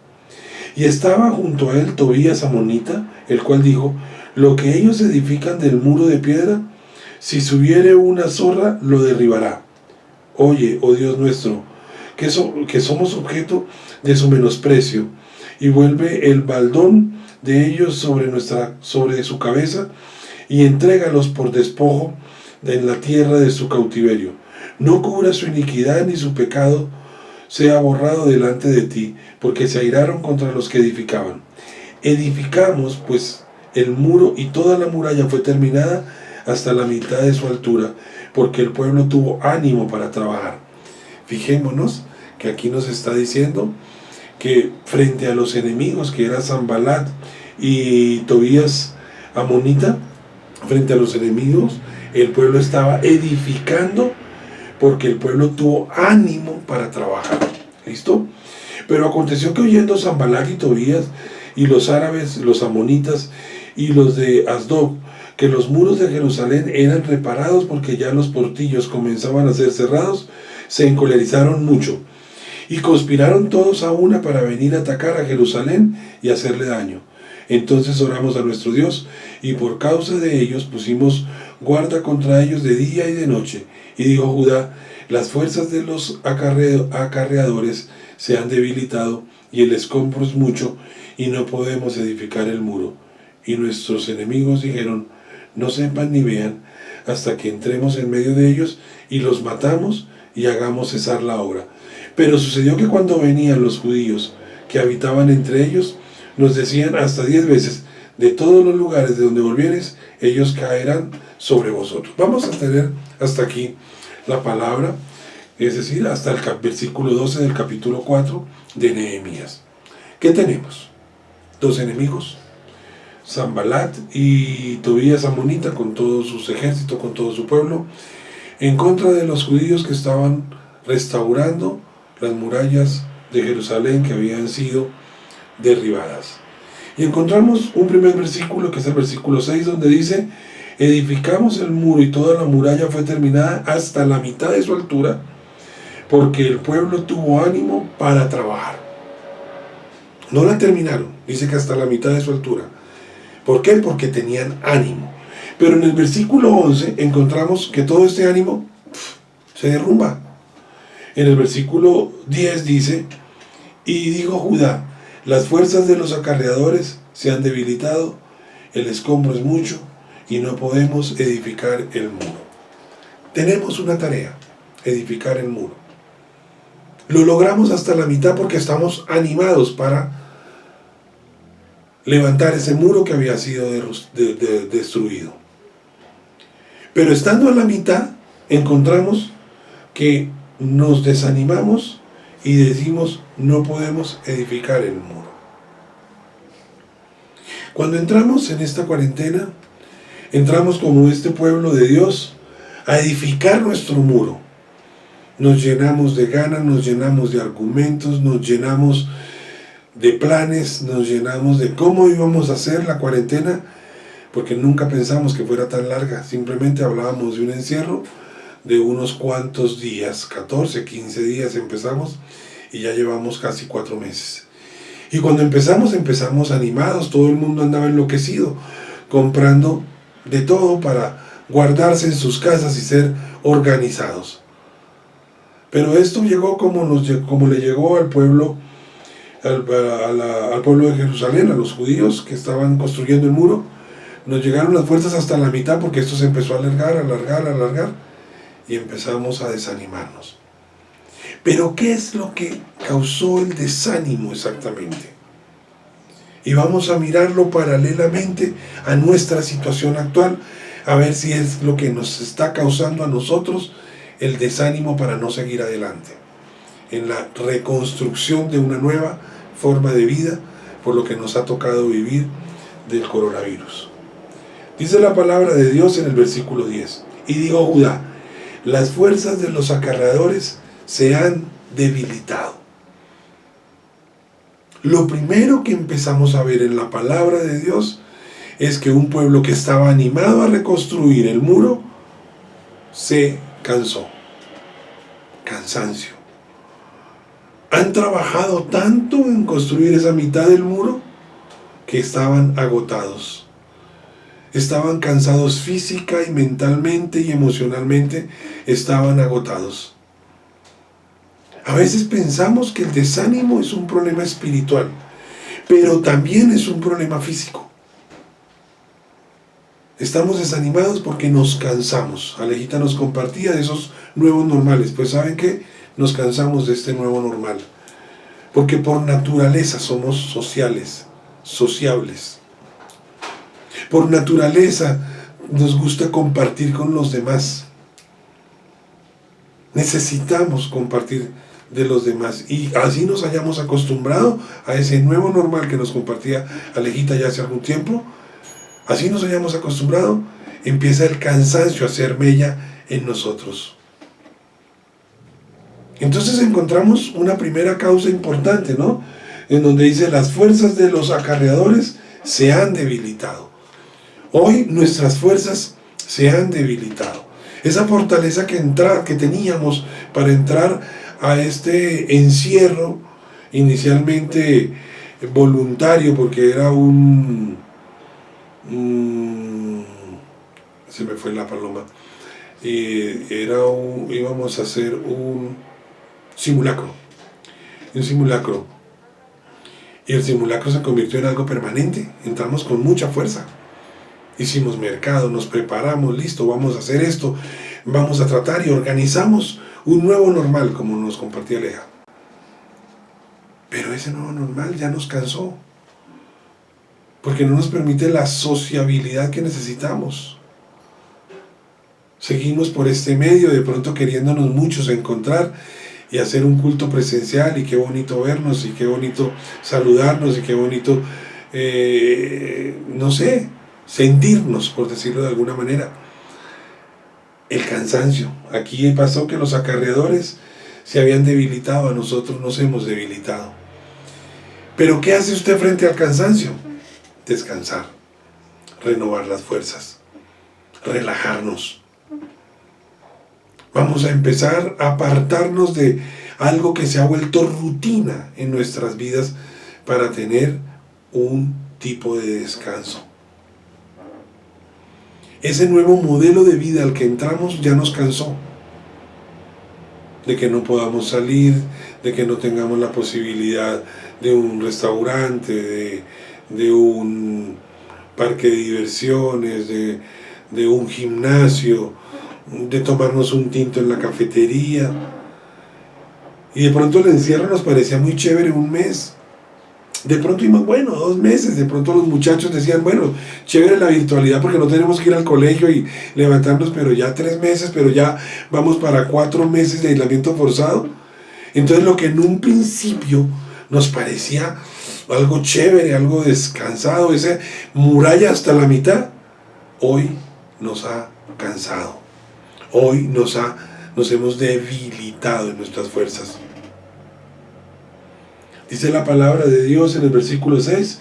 Y estaba junto a él Tobías amonita, el cual dijo: lo que ellos edifican del muro de piedra, si subiere una zorra, lo derribará. Oye, oh Dios nuestro, que somos objeto de su menosprecio, y vuelve el baldón de ellos sobre su cabeza, y entrégalos por despojo en la tierra de su cautiverio. No cubra su iniquidad ni su pecado sea borrado delante de ti, porque se airaron contra los que edificaban. Edificamos pues el muro, y toda la muralla fue terminada hasta la mitad de su altura, porque el pueblo tuvo ánimo para trabajar. Fijémonos que aquí nos está diciendo que frente a los enemigos, que era Sanbalat y Tobías amonita, frente a los enemigos, el pueblo estaba edificando, porque el pueblo tuvo ánimo para trabajar. ¿Listo? Pero aconteció que oyendo Sanbalat y Tobías y los árabes, los amonitas y los de Asdod, que los muros de Jerusalén eran reparados porque ya los portillos comenzaban a ser cerrados, se encolerizaron mucho y conspiraron todos a una para venir a atacar a Jerusalén y hacerle daño. Entonces oramos a nuestro Dios, y por causa de ellos pusimos guarda contra ellos de día y de noche. Y dijo Judá: las fuerzas de los acarreadores se han debilitado, y el escombro es mucho, y no podemos edificar el muro. Y nuestros enemigos dijeron: no sepan ni vean, hasta que entremos en medio de ellos, y los matamos, y hagamos cesar la obra. Pero sucedió que cuando venían los judíos que habitaban entre ellos, nos decían hasta 10 veces: de todos los lugares de donde volvieres, ellos caerán sobre vosotros. Vamos a tener hasta aquí la palabra, es decir, hasta el versículo 12 del capítulo 4 de Nehemías. ¿Qué tenemos? Dos enemigos, Sanbalat y Tobías amonita con todo su ejército, con todo su pueblo, en contra de los judíos que estaban restaurando las murallas de Jerusalén que habían sido derribadas. Y encontramos un primer versículo, que es el versículo 6, donde dice: edificamos el muro, y toda la muralla fue terminada hasta la mitad de su altura, porque el pueblo tuvo ánimo para trabajar. No la terminaron, dice que hasta la mitad de su altura. ¿Por qué? Porque tenían ánimo. Pero en el versículo 11 encontramos que todo este ánimo se derrumba. En el versículo 10 dice: y dijo Judá: las fuerzas de los acarreadores se han debilitado, el escombro es mucho, y no podemos edificar el muro. Tenemos una tarea: edificar el muro. Lo logramos hasta la mitad porque estamos animados para levantar ese muro que había sido destruido. Pero estando a la mitad, encontramos que nos desanimamos y decimos: no podemos edificar el muro. Cuando entramos en esta cuarentena, entramos como este pueblo de Dios a edificar nuestro muro. Nos llenamos de ganas, nos llenamos de argumentos, nos llenamos de planes, nos llenamos de cómo íbamos a hacer la cuarentena, porque nunca pensamos que fuera tan larga. Simplemente hablábamos de un encierro de unos cuantos días, 14, 15 días empezamos, y ya llevamos casi 4 meses. Y cuando empezamos animados, todo el mundo andaba enloquecido, comprando de todo para guardarse en sus casas y ser organizados. Pero esto llegó como le llegó al pueblo, al pueblo de Jerusalén, a los judíos que estaban construyendo el muro. Nos llegaron las fuerzas hasta la mitad, porque esto se empezó a alargar, y empezamos a desanimarnos. Pero ¿qué es lo que causó el desánimo exactamente? Y vamos a mirarlo paralelamente a nuestra situación actual, a ver si es lo que nos está causando a nosotros el desánimo para no seguir adelante en la reconstrucción de una nueva forma de vida por lo que nos ha tocado vivir del coronavirus. Dice la palabra de Dios en el versículo 10: y dijo Judá, las fuerzas de los acarreadores se han debilitado. Lo primero que empezamos a ver en la palabra de Dios es que un pueblo que estaba animado a reconstruir el muro se cansó. Cansancio. Han trabajado tanto en construir esa mitad del muro que estaban agotados. Estaban cansados física y mentalmente y emocionalmente, estaban agotados. A veces pensamos que el desánimo es un problema espiritual, pero también es un problema físico. Estamos desanimados porque nos cansamos. Alejita nos compartía de esos nuevos normales. Pues ¿saben qué? Nos cansamos de este nuevo normal. Porque por naturaleza somos sociales, sociables. Por naturaleza nos gusta compartir con los demás. Necesitamos compartir de los demás. Y así nos hayamos acostumbrado a ese nuevo normal que nos compartía Alejita ya hace algún tiempo. Así nos hayamos acostumbrado, empieza el cansancio a hacer mella en nosotros. Entonces encontramos una primera causa importante, ¿no? En donde dice, las fuerzas de los acarreadores se han debilitado. Hoy nuestras fuerzas se han debilitado. Esa fortaleza que teníamos para entrar a este encierro, inicialmente voluntario, porque era se me fue la paloma, íbamos a hacer un simulacro, y el simulacro se convirtió en algo permanente. Entramos con mucha fuerza, hicimos mercado, nos preparamos, listo, vamos a hacer esto, vamos a tratar y organizamos un nuevo normal, como nos compartía Aleja. Pero ese nuevo normal ya nos cansó, porque no nos permite la sociabilidad que necesitamos. Seguimos por este medio, de pronto queriéndonos muchos encontrar y hacer un culto presencial, y qué bonito vernos, y qué bonito saludarnos, y qué bonito, no sé, sentirnos, por decirlo de alguna manera. El cansancio. Aquí pasó que los acarreadores se habían debilitado, a nosotros nos hemos debilitado. Pero ¿qué hace usted frente al cansancio? Descansar, renovar las fuerzas, relajarnos. Vamos a empezar a apartarnos de algo que se ha vuelto rutina en nuestras vidas para tener un tipo de descanso. Ese nuevo modelo de vida al que entramos ya nos cansó. De que no podamos salir, de que no tengamos la posibilidad de un restaurante, de un parque de diversiones, de un gimnasio, de tomarnos un tinto en la cafetería. Y de pronto el encierro nos parecía muy chévere un mes. De pronto íbamos, bueno, 2 meses. De pronto los muchachos decían, bueno, chévere la virtualidad porque no tenemos que ir al colegio y levantarnos, pero ya 3 meses, pero ya vamos para 4 meses de aislamiento forzado. Entonces lo que en un principio nos parecía algo chévere, algo descansado, esa muralla hasta la mitad, hoy nos ha cansado. Hoy nos hemos debilitado en nuestras fuerzas. Dice la palabra de Dios en el versículo 6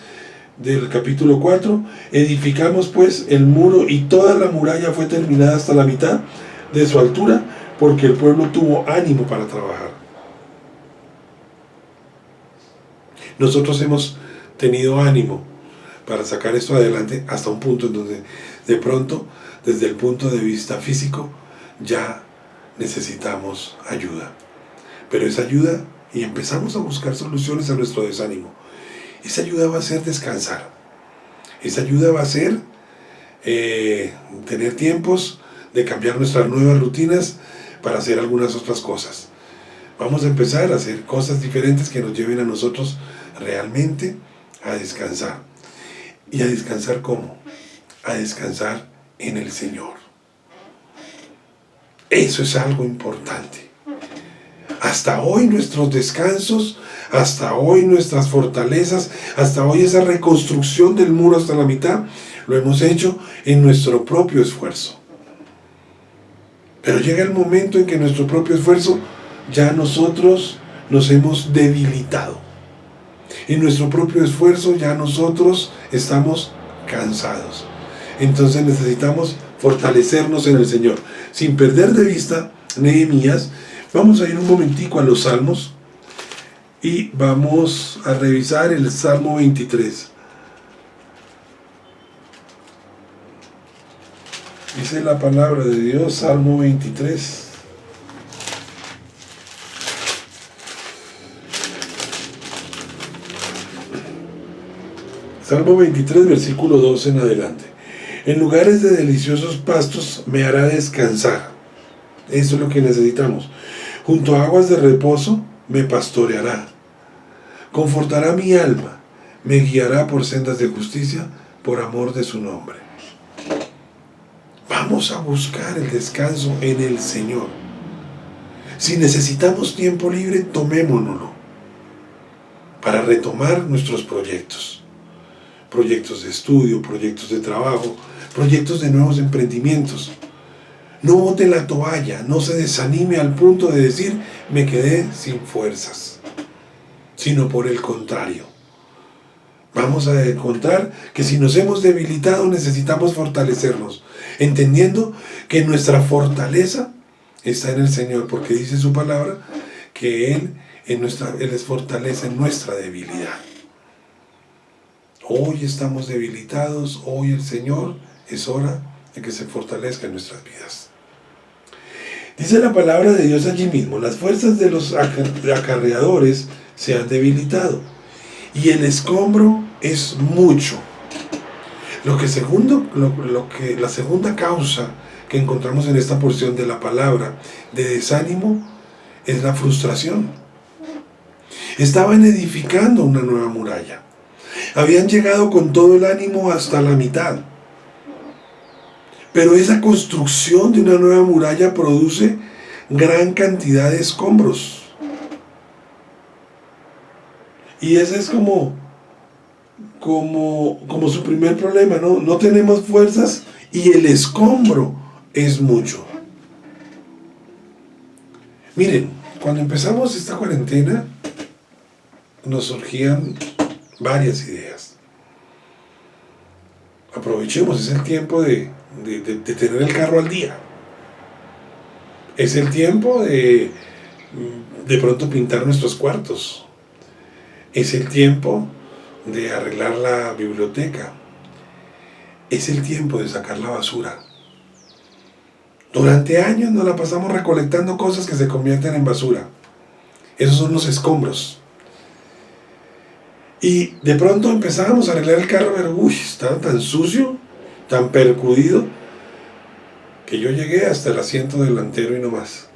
del capítulo 4, edificamos pues el muro y toda la muralla fue terminada hasta la mitad de su altura, porque el pueblo tuvo ánimo para trabajar. Nosotros hemos tenido ánimo para sacar esto adelante hasta un punto en donde de pronto, desde el punto de vista físico, ya necesitamos ayuda. Pero esa ayuda, y empezamos a buscar soluciones a nuestro desánimo, esa ayuda va a ser descansar. Esa ayuda va a ser tener tiempos de cambiar nuestras nuevas rutinas para hacer algunas otras cosas. Vamos a empezar a hacer cosas diferentes que nos lleven a nosotros realmente a descansar. ¿Y a descansar cómo? A descansar en el Señor. Eso es algo importante. Hasta hoy nuestros descansos, hasta hoy nuestras fortalezas, hasta hoy esa reconstrucción del muro hasta la mitad, lo hemos hecho en nuestro propio esfuerzo. Pero llega el momento en que nuestro propio esfuerzo ya nosotros nos hemos debilitado. En nuestro propio esfuerzo ya nosotros estamos cansados. Entonces necesitamos fortalecernos en el Señor. Sin perder de vista Nehemías, vamos a ir un momentico a los Salmos y vamos a revisar el Salmo 23. Dice la palabra de Dios, Salmo 23. Salmo 23, versículo 2 en adelante. En lugares de deliciosos pastos me hará descansar. Eso es lo que necesitamos. Junto a aguas de reposo me pastoreará. Confortará mi alma. Me guiará por sendas de justicia por amor de su nombre. Vamos a buscar el descanso en el Señor. Si necesitamos tiempo libre, tomémonoslo para retomar nuestros proyectos. Proyectos de estudio, proyectos de trabajo, proyectos de nuevos emprendimientos. No bote la toalla, no se desanime al punto de decir, me quedé sin fuerzas. Sino por el contrario. Vamos a encontrar que si nos hemos debilitado necesitamos fortalecernos, entendiendo que nuestra fortaleza está en el Señor, porque dice su palabra que Él es fortaleza en nuestra debilidad. Hoy estamos debilitados, hoy el Señor es hora de que se fortalezca en nuestras vidas. Dice la palabra de Dios allí mismo, las fuerzas de los acarreadores se han debilitado y el escombro es mucho. La segunda causa que encontramos en esta porción de la palabra de desánimo es la frustración. Estaban edificando una nueva muralla. Habían llegado con todo el ánimo hasta la mitad. Pero esa construcción de una nueva muralla produce gran cantidad de escombros. Y ese es como su primer problema, ¿no? No tenemos fuerzas y el escombro es mucho. Miren, cuando empezamos esta cuarentena, nos surgían varias ideas. Aprovechemos, es el tiempo de tener el carro al día. Es el tiempo de pronto pintar nuestros cuartos. Es el tiempo de arreglar la biblioteca. Es el tiempo de sacar la basura. Durante años nos la pasamos recolectando cosas que se convierten en basura. Esos son los escombros. Y de pronto empezábamos a arreglar el carro, pero estaba tan sucio, tan percudido, que yo llegué hasta el asiento delantero y no más.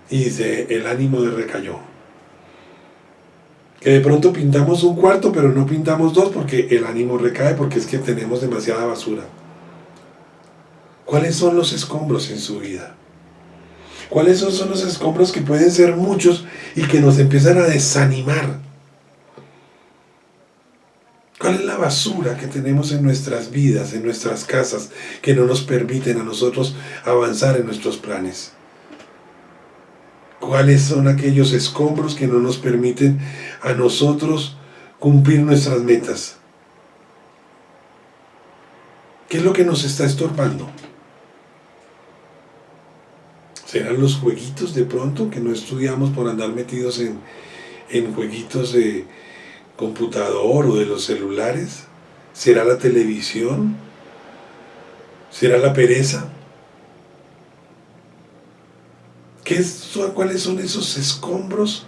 Y el ánimo recayó. Que de pronto pintamos un cuarto, pero no pintamos dos porque el ánimo recae, porque es que tenemos demasiada basura. ¿Cuáles son los escombros en su vida? ¿Cuáles son los escombros que pueden ser muchos y que nos empiezan a desanimar? ¿Cuál es la basura que tenemos en nuestras vidas, en nuestras casas, que no nos permiten a nosotros avanzar en nuestros planes? ¿Cuáles son aquellos escombros que no nos permiten a nosotros cumplir nuestras metas? ¿Qué es lo que nos está estorbando? ¿Serán los jueguitos de pronto que no estudiamos por andar metidos en jueguitos de computador o de los celulares? ¿Será la televisión? ¿Será la pereza? ¿Cuáles son esos escombros?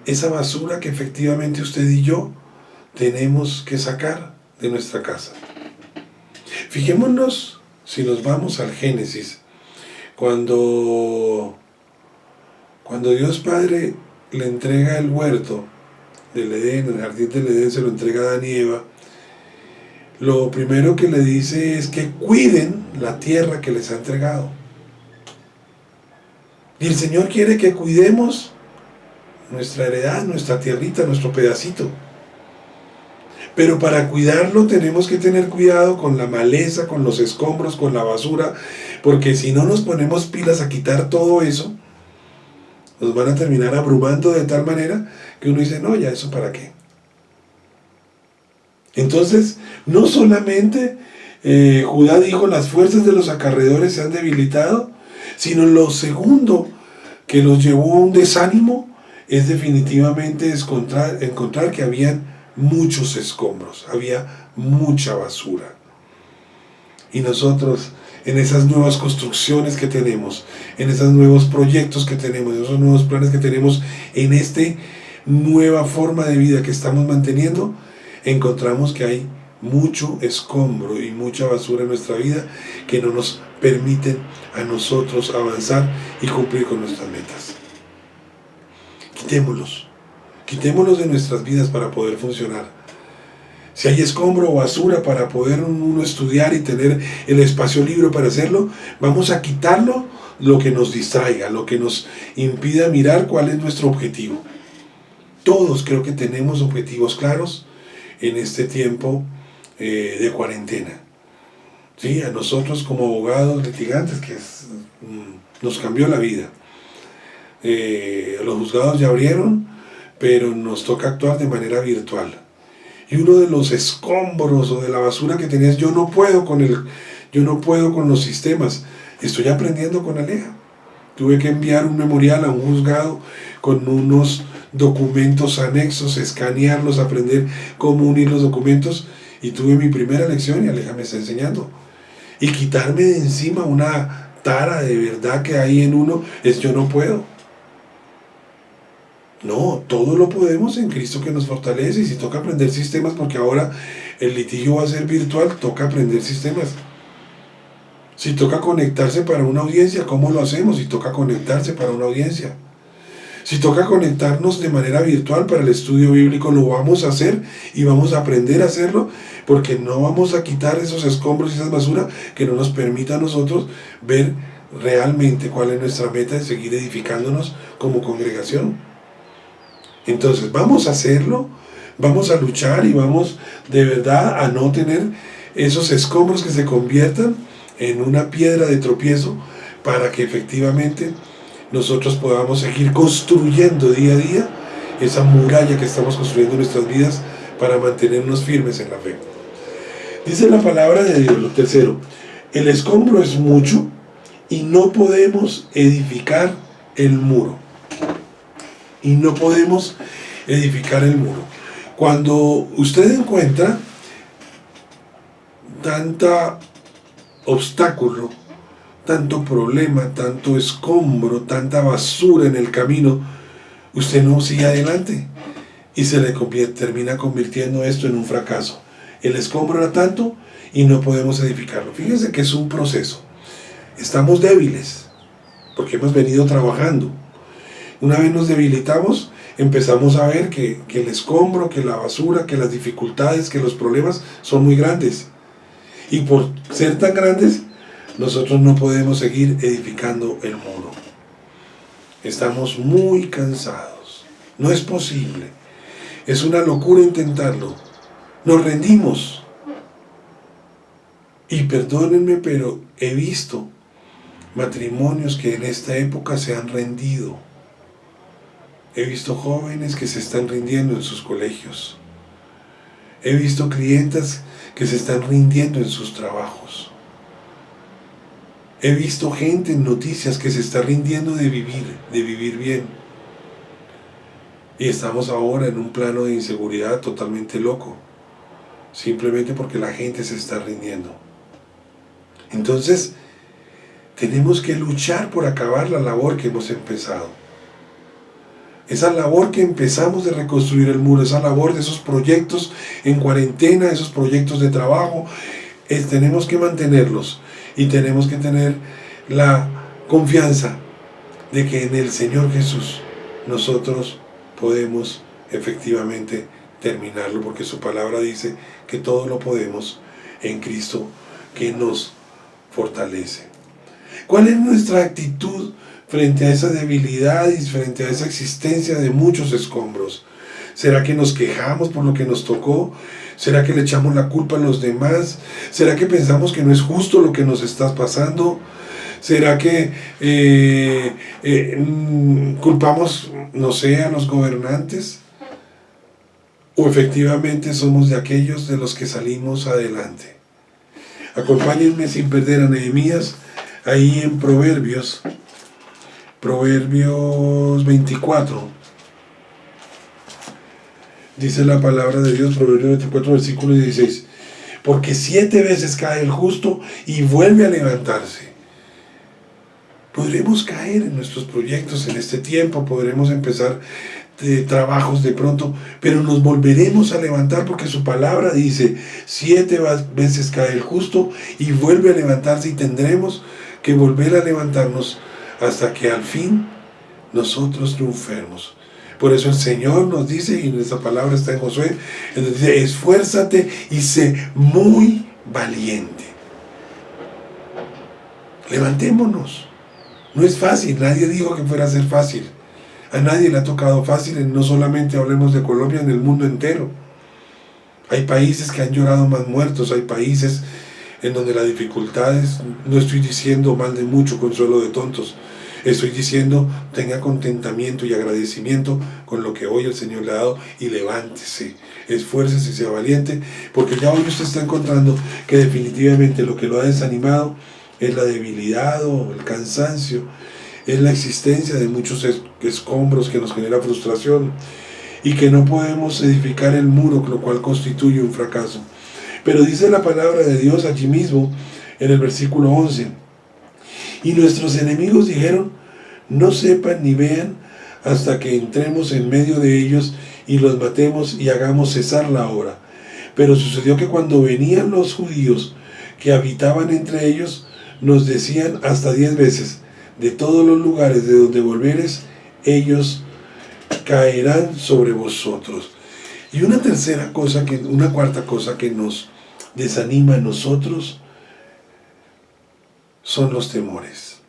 Esa basura que efectivamente usted y yo tenemos que sacar de nuestra casa. Fijémonos, si nos vamos al Génesis, cuando Cuando Dios Padre le entrega el huerto del Edén, el jardín del Edén, se lo entrega a Adán y Eva, lo primero que le dice es que cuiden la tierra que les ha entregado. Y el Señor quiere que cuidemos nuestra heredad, nuestra tierrita, nuestro pedacito. Pero para cuidarlo tenemos que tener cuidado con la maleza, con los escombros, con la basura, porque si no nos ponemos pilas a quitar todo eso, nos van a terminar abrumando de tal manera que uno dice, no, ya eso para qué. Entonces, no solamente Judá dijo, las fuerzas de los acarreadores se han debilitado, sino lo segundo que los llevó a un desánimo es definitivamente encontrar que habían muchos escombros, había mucha basura. Y nosotros, en esas nuevas construcciones que tenemos, en esos nuevos proyectos que tenemos, en esos nuevos planes que tenemos, en esta nueva forma de vida que estamos manteniendo, encontramos que hay mucho escombro y mucha basura en nuestra vida que no nos permiten a nosotros avanzar y cumplir con nuestras metas. Quitémoslos de nuestras vidas para poder funcionar. Si hay escombro o basura para poder uno estudiar y tener el espacio libre para hacerlo, vamos a quitarlo, lo que nos distraiga, lo que nos impida mirar cuál es nuestro objetivo. Todos creo que tenemos objetivos claros en este tiempo de cuarentena. Sí, a nosotros como abogados litigantes, nos cambió la vida. Los juzgados ya abrieron, pero nos toca actuar de manera virtual. Y uno de los escombros o de la basura que tenías, yo no puedo con los sistemas. Estoy aprendiendo con Aleja. Tuve que enviar un memorial a un juzgado con unos documentos anexos, escanearlos, aprender cómo unir los documentos, y tuve mi primera lección y Aleja me está enseñando. Y quitarme de encima una tara de verdad que hay en uno es yo no puedo. No, todo lo podemos en Cristo que nos fortalece, y si toca aprender sistemas, porque ahora el litigio va a ser virtual, toca aprender sistemas. Si toca conectarse para una audiencia, ¿cómo lo hacemos? Si toca conectarse para una audiencia. Si toca conectarnos de manera virtual para el estudio bíblico, lo vamos a hacer y vamos a aprender a hacerlo, porque no vamos a quitar esos escombros y esas basura que no nos permita a nosotros ver realmente cuál es nuestra meta de seguir edificándonos como congregación. Entonces vamos a hacerlo, vamos a luchar y vamos de verdad a no tener esos escombros que se conviertan en una piedra de tropiezo, para que efectivamente nosotros podamos seguir construyendo día a día esa muralla que estamos construyendo en nuestras vidas para mantenernos firmes en la fe. Dice la palabra de Dios, lo tercero, el escombro es mucho y no podemos edificar el muro. Y no podemos edificar el muro. Cuando usted encuentra tanta obstáculo, tanto problema, tanto escombro, tanta basura en el camino, usted no sigue adelante y se le termina convirtiendo esto en un fracaso. El escombro era tanto y no podemos edificarlo. Fíjense que es un proceso. Estamos débiles porque hemos venido trabajando. Una vez nos debilitamos, empezamos a ver que el escombro, que la basura, que las dificultades, que los problemas son muy grandes. Y por ser tan grandes, nosotros no podemos seguir edificando el muro. Estamos muy cansados. No es posible. Es una locura intentarlo. Nos rendimos. Y perdónenme, pero he visto matrimonios que en esta época se han rendido. He visto jóvenes que se están rindiendo en sus colegios. He visto clientas que se están rindiendo en sus trabajos. He visto gente en noticias que se está rindiendo de vivir bien. Y estamos ahora en un plano de inseguridad totalmente loco, simplemente porque la gente se está rindiendo. Entonces, tenemos que luchar por acabar la labor que hemos empezado. Esa labor que empezamos de reconstruir el muro, esa labor de esos proyectos en cuarentena, esos proyectos de trabajo, tenemos que mantenerlos y tenemos que tener la confianza de que en el Señor Jesús nosotros podemos efectivamente terminarlo, porque su palabra dice que todo lo podemos en Cristo que nos fortalece. ¿Cuál es nuestra actitud frente a esa debilidad y frente a esa existencia de muchos escombros? ¿Será que nos quejamos por lo que nos tocó? ¿Será que le echamos la culpa a los demás? ¿Será que pensamos que no es justo lo que nos está pasando? ¿Será que culpamos, no sé, a los gobernantes? ¿O efectivamente somos de aquellos de los que salimos adelante? Acompáñenme sin perder a Nehemías, ahí en Proverbios 24. Dice la palabra de Dios, Proverbios 24, versículo 16. Porque 7 veces cae el justo y vuelve a levantarse. Podremos caer en nuestros proyectos en este tiempo, podremos empezar trabajos de pronto, pero nos volveremos a levantar porque su palabra dice, 7 veces cae el justo y vuelve a levantarse, y tendremos que volver a levantarnos hasta que al fin nosotros triunfemos. Por eso el Señor nos dice, y esa palabra está en Josué, donde dice, esfuérzate y sé muy valiente. Levantémonos. No es fácil, nadie dijo que fuera a ser fácil. A nadie le ha tocado fácil, no solamente hablemos de Colombia, en el mundo entero. Hay países que han llorado más muertos, hay países en donde las dificultades, no estoy diciendo mal de mucho, consuelo de tontos, estoy diciendo tenga contentamiento y agradecimiento con lo que hoy el Señor le ha dado y levántese, esfuércese y sea valiente, porque ya hoy usted está encontrando que definitivamente lo que lo ha desanimado es la debilidad o el cansancio, es la existencia de muchos escombros que nos genera frustración y que no podemos edificar el muro, lo cual constituye un fracaso. Pero dice la palabra de Dios allí mismo en el versículo 11, y nuestros enemigos dijeron, no sepan ni vean hasta que entremos en medio de ellos y los matemos y hagamos cesar la obra. Pero sucedió que cuando venían los judíos que habitaban entre ellos, nos decían hasta 10 veces, de todos los lugares de donde volvieres, ellos caerán sobre vosotros. Y una cuarta cosa que nos desanima a nosotros son los temores.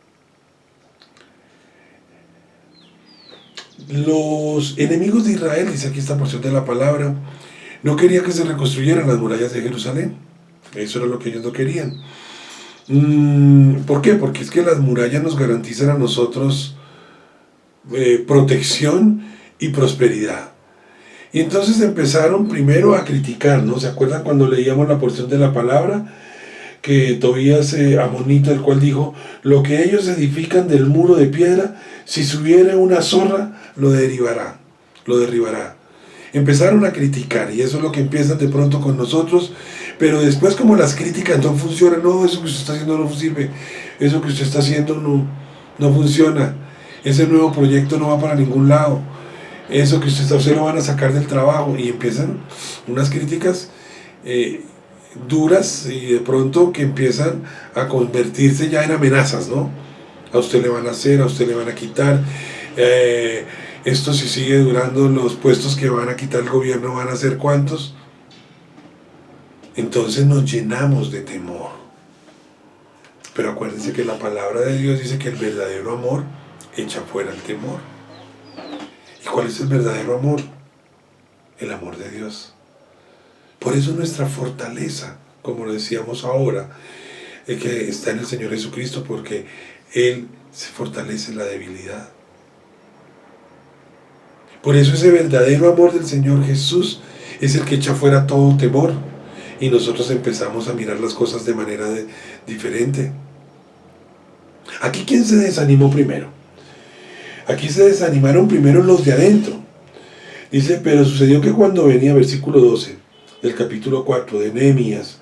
Los enemigos de Israel, dice aquí esta porción de la palabra, no querían que se reconstruyeran las murallas de Jerusalén. Eso era lo que ellos no querían. ¿Por qué? Porque es que las murallas nos garantizan a nosotros protección y prosperidad. Y entonces empezaron primero a criticar, ¿no? ¿Se acuerdan cuando leíamos la porción de la palabra? Que Tobías amonita, el cual dijo, lo que ellos edifican del muro de piedra, si subiera una zorra, lo derribará. Empezaron a criticar, y eso es lo que empiezan de pronto con nosotros, pero después como las críticas no funcionan, no, eso que usted está haciendo no sirve, eso que usted está haciendo no funciona, ese nuevo proyecto no va para ningún lado, eso que usted lo van a sacar del trabajo, y empiezan unas críticas duras, y de pronto que empiezan a convertirse ya en amenazas, ¿no? A usted le van a hacer, a usted le van a quitar, esto si sigue durando, los puestos que van a quitar el gobierno van a ser ¿cuántos? Entonces nos llenamos de temor. Pero acuérdense que la palabra de Dios dice que el verdadero amor echa fuera el temor. ¿Y cuál es el verdadero amor? El amor de Dios. Por eso nuestra fortaleza, como lo decíamos ahora, que está en el Señor Jesucristo, porque Él se fortalece en la debilidad. Por eso ese verdadero amor del Señor Jesús es el que echa fuera todo temor, y nosotros empezamos a mirar las cosas de manera diferente. Aquí, ¿quién se desanimó primero? Aquí se desanimaron primero los de adentro. Dice, pero sucedió que cuando venía, versículo 12 del capítulo 4 de Nehemías,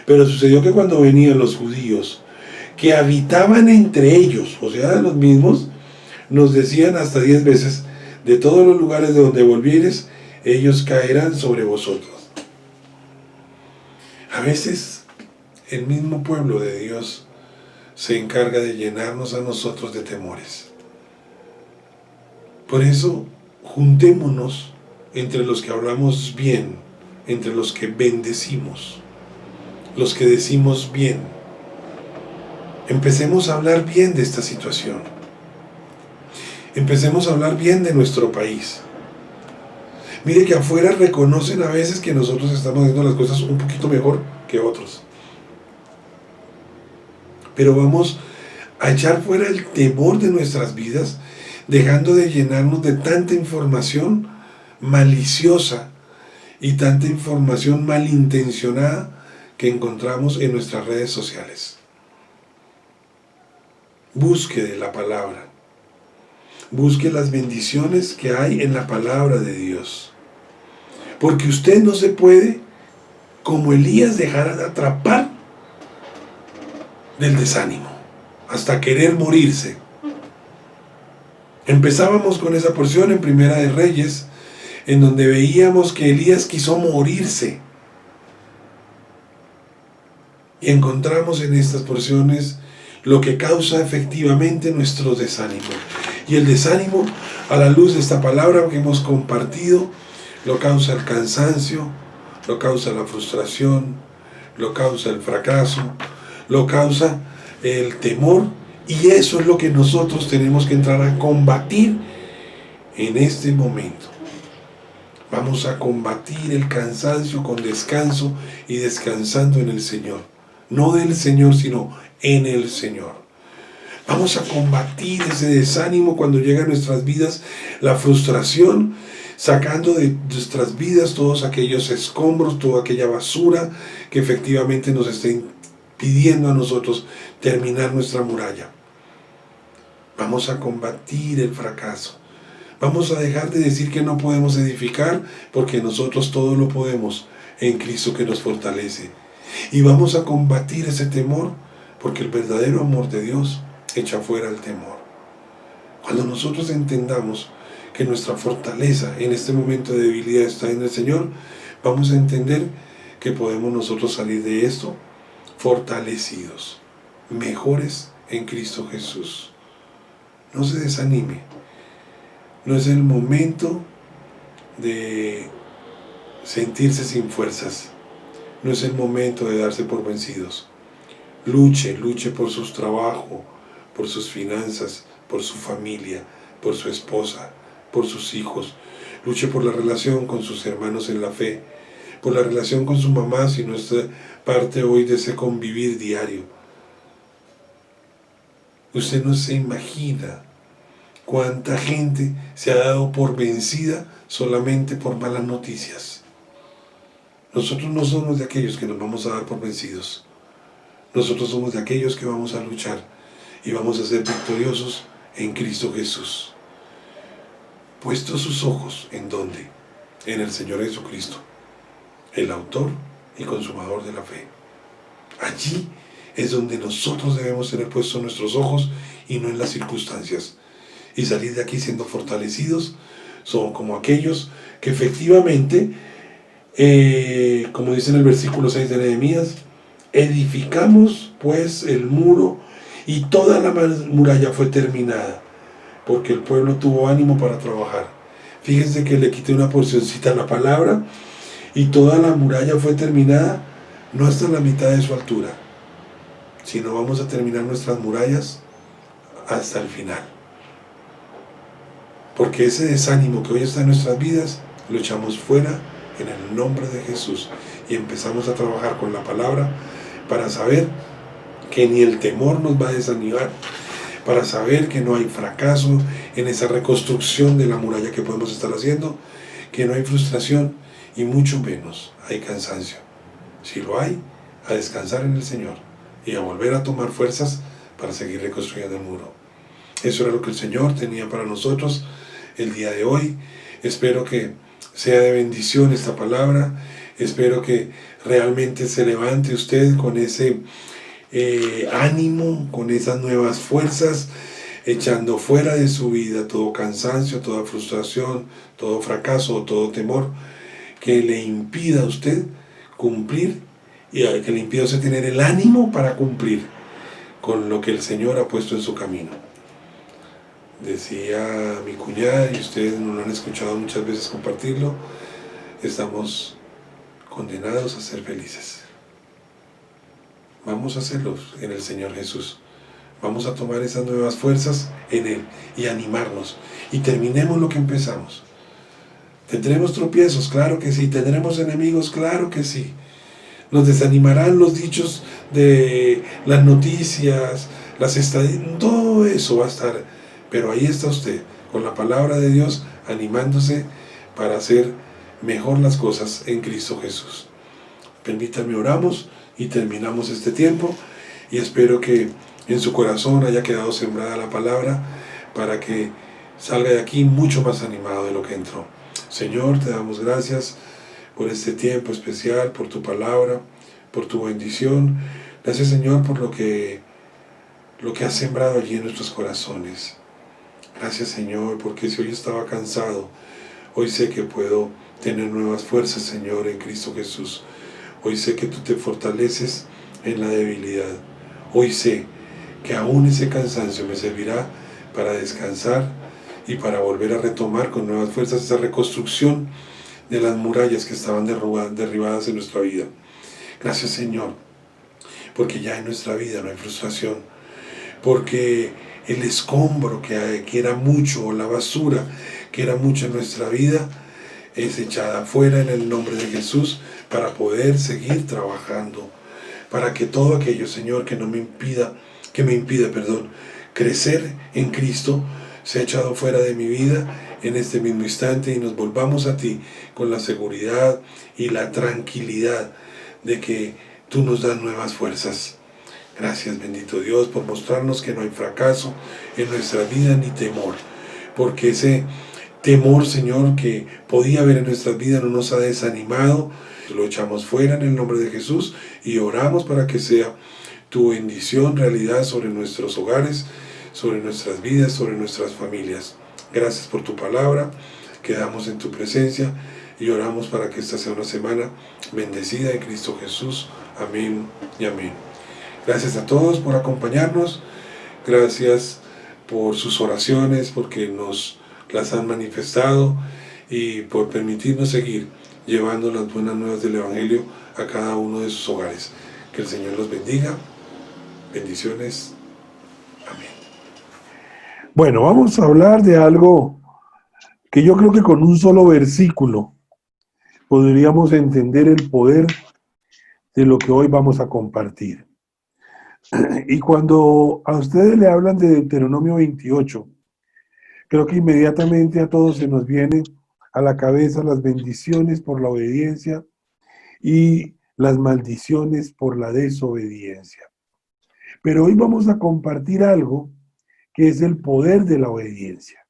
pero sucedió que cuando venían los judíos que habitaban entre ellos, o sea, los mismos, nos decían hasta 10 veces, de todos los lugares de donde volvieres, ellos caerán sobre vosotros. A veces el mismo pueblo de Dios se encarga de llenarnos a nosotros de temores. Por eso, juntémonos entre los que hablamos bien, entre los que bendecimos, los que decimos bien. Empecemos a hablar bien de esta situación. Empecemos a hablar bien de nuestro país. Mire que afuera reconocen a veces que nosotros estamos haciendo las cosas un poquito mejor que otros. Pero vamos a echar fuera el temor de nuestras vidas, dejando de llenarnos de tanta información maliciosa y tanta información malintencionada que encontramos en nuestras redes sociales. Busque de la palabra. Busque las bendiciones que hay en la palabra de Dios. Porque usted no se puede, como Elías, dejar atrapar del desánimo, hasta querer morirse. Empezábamos con esa porción en Primera de Reyes, en donde veíamos que Elías quiso morirse. Y encontramos en estas porciones lo que causa efectivamente nuestro desánimo. Y el desánimo, a la luz de esta palabra que hemos compartido, lo causa el cansancio, lo causa la frustración, lo causa el fracaso, lo causa el temor, y eso es lo que nosotros tenemos que entrar a combatir en este momento. Vamos a combatir el cansancio con descanso y descansando en el Señor. No del Señor, sino en el Señor. Vamos a combatir ese desánimo cuando llega a nuestras vidas, la frustración, sacando de nuestras vidas todos aquellos escombros, toda aquella basura que efectivamente nos está impidiendo a nosotros terminar nuestra muralla. Vamos a combatir el fracaso. Vamos a dejar de decir que no podemos edificar, porque nosotros todo lo podemos en Cristo que nos fortalece. Y vamos a combatir ese temor, porque el verdadero amor de Dios echa fuera el temor. Cuando nosotros entendamos que nuestra fortaleza en este momento de debilidad está en el Señor, vamos a entender que podemos nosotros salir de esto fortalecidos, mejores en Cristo Jesús. No se desanime. No es el momento de sentirse sin fuerzas. No es el momento de darse por vencidos. Luche por su trabajo, por sus finanzas, por su familia, por su esposa, por sus hijos. Luche por la relación con sus hermanos en la fe, por la relación con su mamá, si no es parte hoy de ese convivir diario. Usted no se imagina cuánta gente se ha dado por vencida solamente por malas noticias. Nosotros no somos de aquellos que nos vamos a dar por vencidos. Nosotros somos de aquellos que vamos a luchar y vamos a ser victoriosos en Cristo Jesús. Puestos sus ojos, ¿en dónde? En el Señor Jesucristo, el autor y consumador de la fe. Allí es donde nosotros debemos tener puestos nuestros ojos y no en las circunstancias. Y salir de aquí siendo fortalecidos, son como aquellos que efectivamente, como dice en el versículo 6 de Nehemías, edificamos pues el muro y toda la muralla fue terminada, porque el pueblo tuvo ánimo para trabajar. Fíjense que le quité una porcioncita a la palabra, y toda la muralla fue terminada, no hasta la mitad de su altura, sino vamos a terminar nuestras murallas hasta el final. Porque ese desánimo que hoy está en nuestras vidas, lo echamos fuera en el nombre de Jesús y empezamos a trabajar con la palabra para saber que ni el temor nos va a desanimar, para saber que no hay fracaso en esa reconstrucción de la muralla que podemos estar haciendo, que no hay frustración y mucho menos hay cansancio. Si lo hay, a descansar en el Señor y a volver a tomar fuerzas para seguir reconstruyendo el muro. Eso era lo que el Señor tenía para nosotros el día de hoy. Espero que sea de bendición esta palabra. Espero que realmente se levante usted con ese ánimo, con esas nuevas fuerzas, echando fuera de su vida todo cansancio, toda frustración, todo fracaso o todo temor que le impida a usted cumplir y que le impida a usted tener el ánimo para cumplir con lo que el Señor ha puesto en su camino. Decía mi cuñada, y ustedes no lo han escuchado muchas veces compartirlo, estamos condenados a ser felices. Vamos a hacerlos en el Señor Jesús. Vamos a tomar esas nuevas fuerzas en Él y animarnos. Y terminemos lo que empezamos. ¿Tendremos tropiezos? Claro que sí. ¿Tendremos enemigos? Claro que sí. Nos desanimarán los dichos de las noticias, las estadísticas, todo eso va a estar. Pero ahí está usted, con la palabra de Dios, animándose para hacer mejor las cosas en Cristo Jesús. Permítanme, oramos y terminamos este tiempo. Y espero que en su corazón haya quedado sembrada la palabra para que salga de aquí mucho más animado de lo que entró. Señor, te damos gracias por este tiempo especial, por tu palabra, por tu bendición. Gracias, Señor, por lo que has sembrado allí en nuestros corazones. Gracias, Señor, porque si hoy estaba cansado, hoy sé que puedo tener nuevas fuerzas, Señor, en Cristo Jesús. Hoy sé que tú te fortaleces en la debilidad. Hoy sé que aún ese cansancio me servirá para descansar y para volver a retomar con nuevas fuerzas esa reconstrucción de las murallas que estaban derribadas en nuestra vida. Gracias, Señor, porque ya en nuestra vida no hay frustración, porque el escombro que era mucho, o la basura que era mucho en nuestra vida, es echada afuera en el nombre de Jesús para poder seguir trabajando, para que todo aquello, Señor, que me impida, crecer en Cristo, sea echado fuera de mi vida en este mismo instante y nos volvamos a ti con la seguridad y la tranquilidad de que tú nos das nuevas fuerzas. Gracias, bendito Dios, por mostrarnos que no hay fracaso en nuestra vida ni temor, porque ese temor, Señor, que podía haber en nuestras vidas no nos ha desanimado. Lo echamos fuera en el nombre de Jesús y oramos para que sea tu bendición realidad sobre nuestros hogares, sobre nuestras vidas, sobre nuestras familias. Gracias por tu palabra, quedamos en tu presencia y oramos para que esta sea una semana bendecida en Cristo Jesús. Amén y amén. Gracias a todos por acompañarnos, gracias por sus oraciones, porque nos las han manifestado y por permitirnos seguir llevando las buenas nuevas del Evangelio a cada uno de sus hogares. Que el Señor los bendiga. Bendiciones. Amén. Bueno, vamos a hablar de algo que yo creo que con un solo versículo podríamos entender el poder de lo que hoy vamos a compartir. Y cuando a ustedes le hablan de Deuteronomio 28, creo que inmediatamente a todos se nos viene a la cabeza las bendiciones por la obediencia y las maldiciones por la desobediencia. Pero hoy vamos a compartir algo que es el poder de la obediencia.